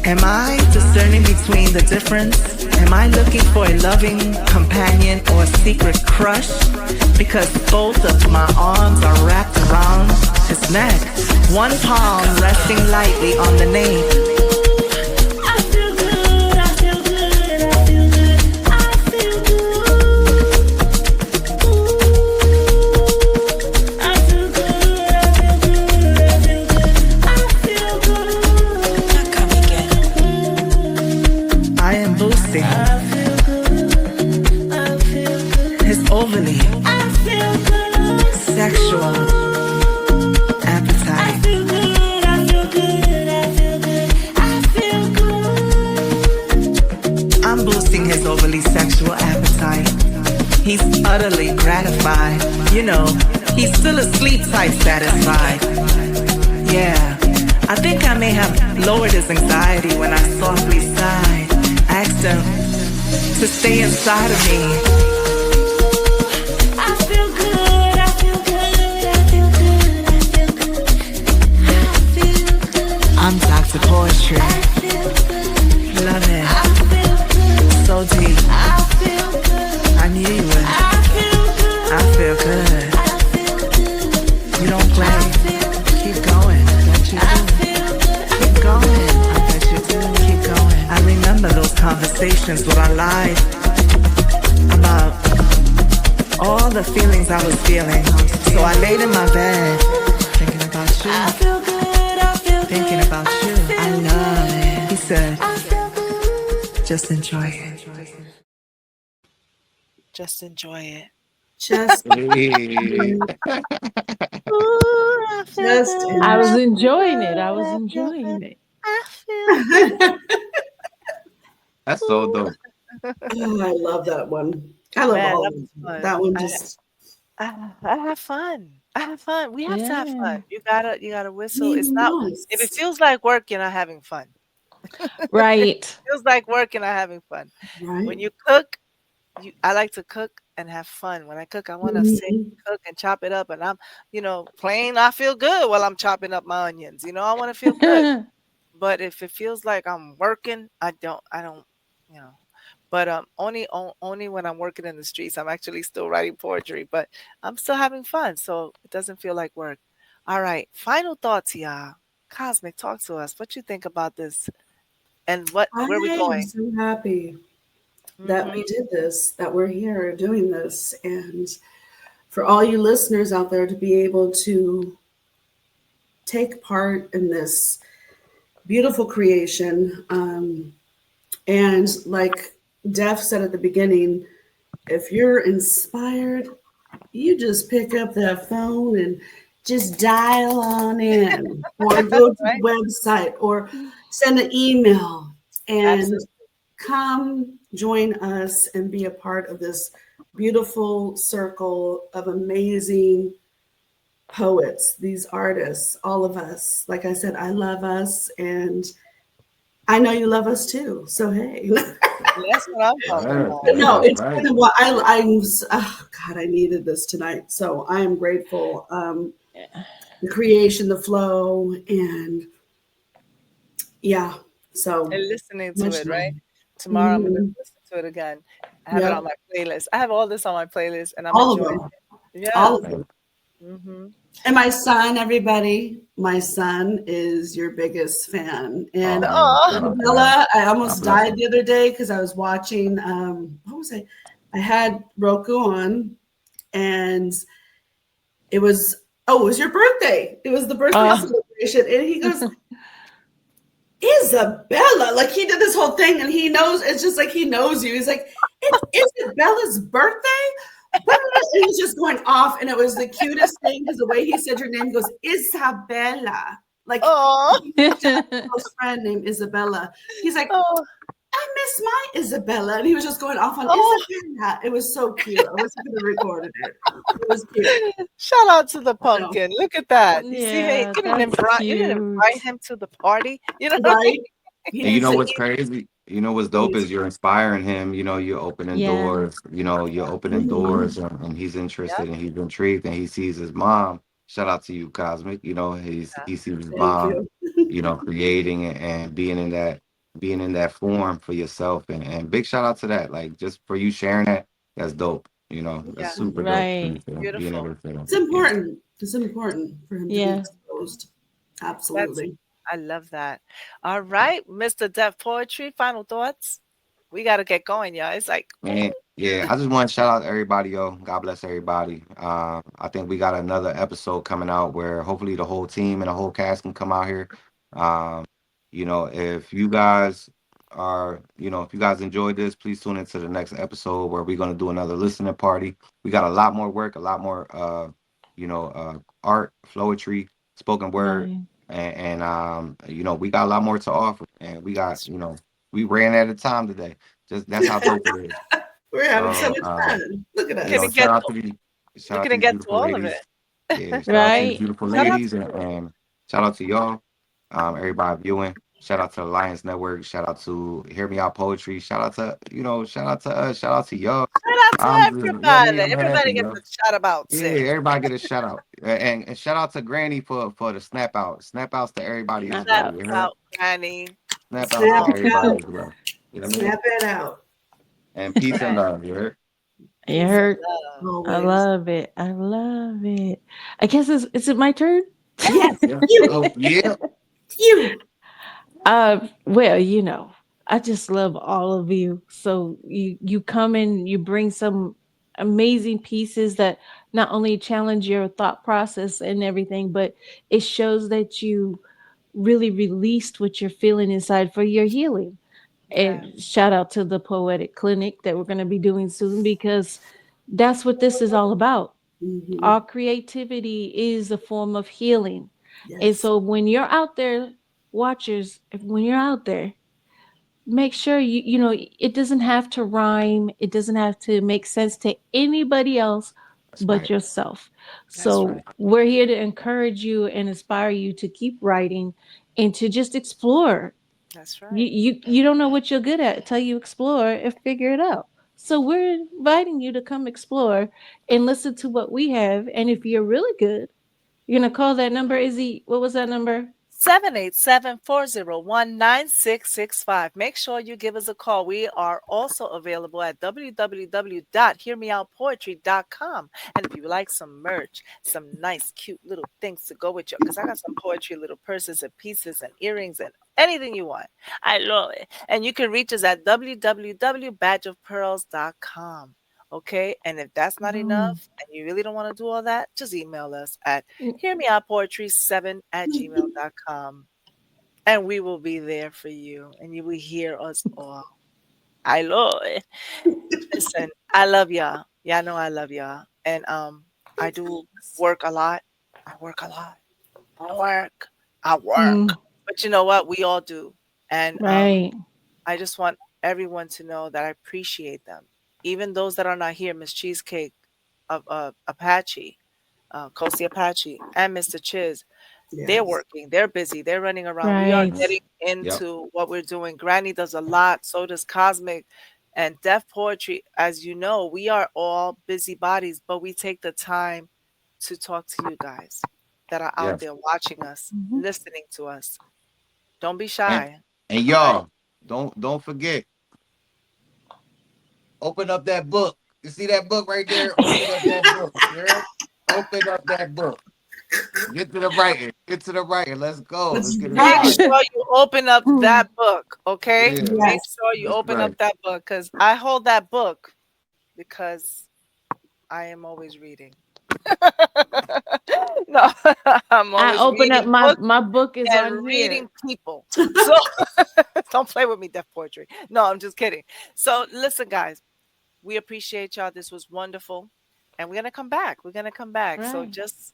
am I discerning between the difference? Am I looking for a loving companion or a secret crush? Because both of my arms are wrapped around his neck. One palm resting lightly on the nape. Overly sexual appetite. I'm boosting his overly sexual appetite. He's utterly gratified. You know, he's still asleep type satisfied. Yeah, I think I may have lowered his anxiety when I softly sighed. Asked him to stay inside of me. I'm Dr. Poetry. Love it. So deep. I knew you would. I feel good. You don't play. Keep going. Don't you do? Keep going. I bet you do. Keep going. I remember those conversations where I lied about all the feelings I was feeling. So I laid in my bed thinking about you. Thinking about you, I love it. He said, just enjoy it. Just enjoy it. Just, I was enjoying it. I was enjoying it. That's so dope. Oh, I love that one. I love Man, all that of was them. fun. That one just. I have fun. I have fun. We have to have Yeah. fun. You gotta whistle. It's You not must. if it feels like work, you're not having fun. Right. Feels like work, you're not having fun. Right. When you cook, I like to cook and have fun. When I cook, I want to sing, cook, and chop it up. And I'm, playing. I feel good while I'm chopping up my onions. I want to feel good. But if it feels like I'm working, I don't. But only when I'm working in the streets, I'm actually still writing poetry. But I'm still having fun, so it doesn't feel like work. All right, final thoughts, y'all. Cosmic, talk to us. What you think about this, and where we I am going? so happy that we did this, that we're here doing this, and for all you listeners out there to be able to take part in this beautiful creation. And like Def said at the beginning, if you're inspired, you just pick up that phone and just dial on in or go to the website or send an email and come join us and be a part of this beautiful circle of amazing poets, these artists, all of us. Like I said, I love us and I know you love us too. So, hey. That's what I'm talking about. No, it's kind of what God, I needed this tonight. So I am grateful. The creation, the flow, and yeah. So And listening to much it, right? love. Tomorrow I'm gonna Mhm. listen to it again. I have it Yep. on my playlist. I have all this on my playlist, and I'm All of enjoying them. it. Yeah. All of them. Mm-hmm. And my son, everybody, my son is your biggest fan. And Isabella, I almost died the other day because I was watching, what was I? I had Roku on and it was your birthday. It was the birthday celebration. And he goes, Isabella, like he did this whole thing and he knows, it's just like he knows you. He's like, it's Isabella's birthday? He was just going off, and it was the cutest thing because the way he said your name, he goes, Isabella. Like, his close friend named Isabella. He's like, I miss my Isabella. And he was just going off on Isabella. It was so cute. I wish I could have recorded it. It was cute. Shout out to the pumpkin. Look at that. You see, Yeah, you didn't that's invite him to the party. You know what I Right? mean? And you know what's crazy? You know what's dope is you're inspiring him. You know, you're opening Yeah. doors. You know, you're opening doors, and he's interested and he's intrigued, and he sees his mom. Shout out to you, Cosmic. You know, he sees his Thank mom. you. You know, creating and being in that form for yourself, and big shout out to that. Like just for you sharing that, that's dope. You know, that's super dope. Right. Being able to say that. It's important. It's important for him to be Yeah. exposed. Absolutely. I love that. All right, Mr. Def Poetry, final thoughts. We got to get going, y'all. It's like, Man, yeah, I just want to shout out everybody, yo. God bless everybody. I think we got another episode coming out where hopefully the whole team and the whole cast can come out here. Um, you know, if you guys if you guys enjoyed this, please tune into the next episode where we're gonna do another listening party. We got a lot more work, a lot more art, poetry, spoken word, Right. and we got a lot more to offer. And we got, we ran out of time today. Just that's how dope it is. We're having so So, much fun. Look at us. shout out to these, shout out to couldn't these get to beautiful all of ladies. it. Yeah, shout out to these Right. beautiful Shout out ladies, and shout out to y'all, everybody viewing. Shout out to the Lions Network. Shout out to Hear Me Out Poetry. Shout out to shout out to us. Shout out to y'all. Shout out to everybody. I'm Everybody happy, gets yo. a shout about. Yeah, everybody get a shout out, and shout out to Granny for the snap out. Snap outs to everybody as well. Snap You heard? out, Granny. Snap outs to Snap everybody out. as well. You know what I mean? Snap it out. And peace and love. You heard? You heard? I Always. love it. I love it. I guess is it my turn? Yes. Yeah. You. Oh yeah. You. Well, I just love all of you. So you come in, you bring some amazing pieces that not only challenge your thought process and everything, but it shows that you really released what you're feeling inside for your healing. And shout out to the Poetic Clinic that we're going to be doing soon, because that's what this is all about. Mhm. Our creativity is a form of healing. And Yes. so when you're out there, watchers, when you're out there, make sure it doesn't have to rhyme. It doesn't have to make sense to anybody else but right. yourself. So right. we're here to encourage you and inspire you to keep writing and to just explore. That's right. You don't know what you're good at till you explore and figure it out. So we're inviting you to come explore and listen to what we have. And if you're really good, you're gonna call that number. Izzy, what was that number? 787-401-9665. Make sure you give us a call. We are also available at www.hearmeoutpoetry.com. And if you like some merch, some nice, cute little things to go with you, because I got some poetry little purses and pieces and earrings and anything you want. I love it. And you can reach us at www.badgeofpearls.com. Okay, and if that's not enough and you really don't want to do all that, just email us at hearmeoutpoetry7@gmail.com, and we will be there for you, and you will hear us all. I love it. Listen, I love y'all. Y'all know I love y'all, and I do work a lot. I work a lot. I work. But you know what? We all do, and Right. I just want everyone to know that I appreciate them. Even those that are not here, Miss Cheesecake, Apache, Kosi Apache, and Mr. Chiz, they're working, they're busy, they're running around. We are Right. getting into what we're doing. Granny does a lot, so does Cosmic and Def Poetry. As you know, we are all busy bodies, but we take the time to talk to you guys that are out Yes. there watching us, listening to us. Don't be shy. And y'all, don't forget. Open up that book. You see that book right there? Open up that book. You heard? Open up that book. Get to the writing. Get to the writing. Let's go. Let's get it Make started. sure you open up that book, okay? Yeah. Make Yes. sure you That's open right. up that book, because I hold that book because I am always reading. No, I'm I always open up reading my books my book is and on reading here. people. So don't play with me, Def Poetry. No, I'm just kidding. So listen, guys, we appreciate y'all. This was wonderful, and we're gonna come back. We're gonna come back. So Right. just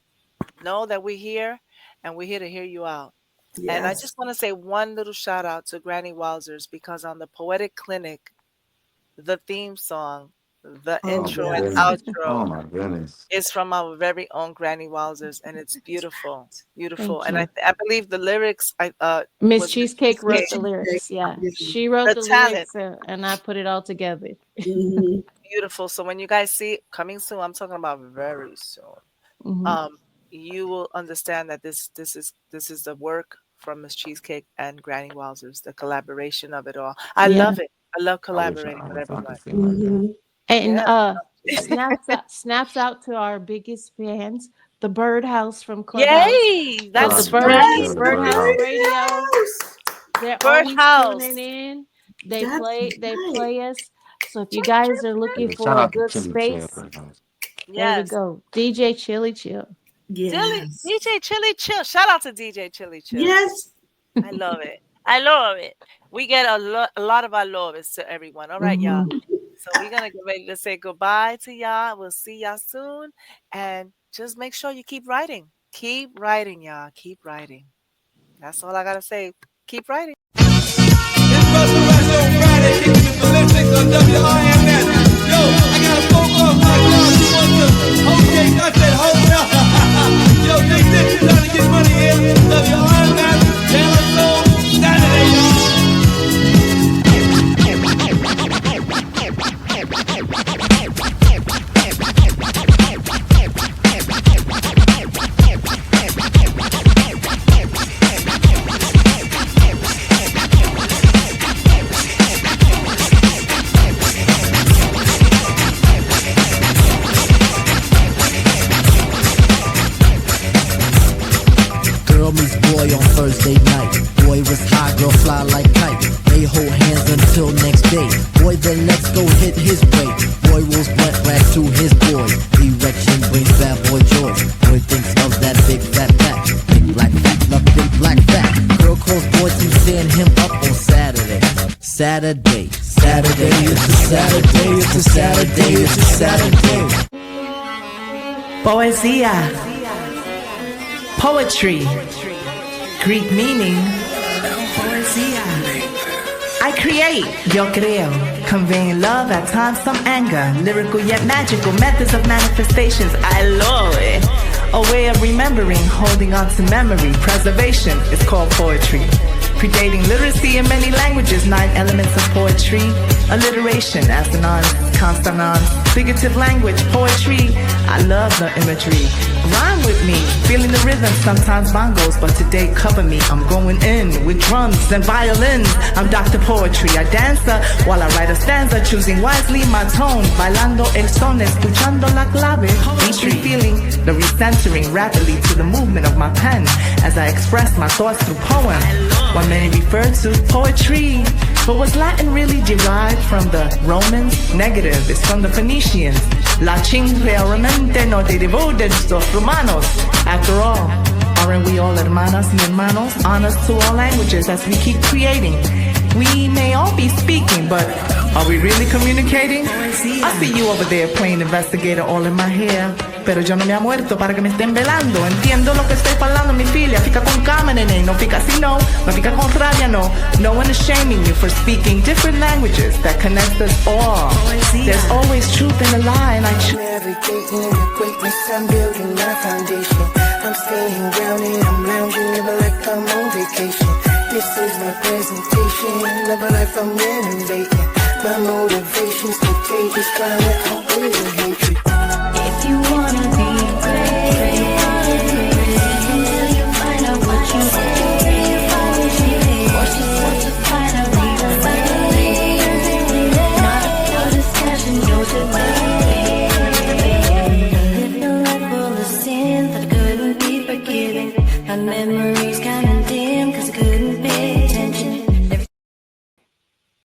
know that we're here, and we're here to hear you out. And I Yes. just want to say one little shout out to Granny Wowzers, because on the Poetic Clinic, the theme song The Oh intro my and goodness. Oh outro my goodness. is from our very own Granny Wowzers, and it's beautiful, beautiful. Thank And you. I believe the lyrics Miss was Cheesecake wrote Cheesecake. the lyrics. Yeah, she wrote The the talent. lyrics, and I put it all together. Beautiful. So when you guys see it coming soon, I'm talking about very soon. Mhm. You will understand that this is the work from Miss Cheesecake and Granny Wowzers, the collaboration of it all. I Yeah. love it. I love I wish collaborating with I everyone. could sing like that. And Yeah. snaps out to our biggest fans, the Birdhouse from Clubhouse. Yay! That's The right. Birdhouse Radio. They're always Birdhouse. tuning in. They That's play us. So if you guys are looking Yeah, for shout a out to good Chili space, Chill. there we Yes. go. DJ Chili Chill. DJ Chili Chill. Shout out to DJ Chili Chill. Yes. I love it. I love it. We get a lot of our love is to everyone. All right, y'all. So we're gonna get ready to say goodbye to y'all. We'll see y'all soon. And just make sure you keep writing. Keep writing, y'all. Keep writing. That's all I gotta say. Keep writing. Yo, they did you trying to get money here. WRMS, Taylor Soul, Saturday, y'all. Girl meets boy on Thursday night. Boy was high, girl fly like kite. They hold hands until next day. Boy then let's go hit his break. Boy rolls blunt rack to his boy. Erection brings bad boy joy. Boy thinks of that big fat fat. Big black fat, love big black fat. Girl calls boy to stand him up on Saturday. Saturday, it's a Saturday, it's a Saturday, it's a Saturday. Poesía. Poetry. Greek meaning. Poesía. I create, yo creo, conveying love, at times some anger, lyrical yet magical methods of manifestations. I love it. A way of remembering, holding on to memory, preservation is called poetry. Predating literacy in many languages, 9 elements of poetry, alliteration, assonance, consonance, figurative language, poetry. I love the imagery. Rhyme with me, feeling the rhythm, sometimes bongos, but today cover me. I'm going in with drums and violins. I'm Dr. Poetry, I dancer while I write a stanza, choosing wisely my tone, bailando el son, escuchando la clave. Poetry, feeling the recentering rapidly to the movement of my pen as I express my thoughts through poem. What many refer to poetry, but was Latin really derived from the Romans? Negative, it's from the Phoenicians. Latin realmente no derivó de los romanos. After all, aren't we all hermanas y hermanos? Honors to all languages as we keep creating. We may all be speaking, but are we really communicating? I see you over there playing investigator all in my hair. Pero yo no me ha muerto para que me estén velando. Entiendo lo que estoy falando, mi filia. Fica con calma, nene. No fica así, no. No fica con rabia, no. No one is shaming you for speaking different languages that connect us all. There's always truth in a lie, and I choose. Navigating the greatness, I'm building my foundation. I'm staying grounded, I'm lounging, never like I'm on vacation. This is my presentation, never life I'm renovating. My motivation's contagious, trying to outweigh the hatred. If you wanna be great, you find out what you say. What you want to find out, lead the way. Not your discussion, your debate. Live your life full of sin that couldn't be forgiven. My memories kinda dim.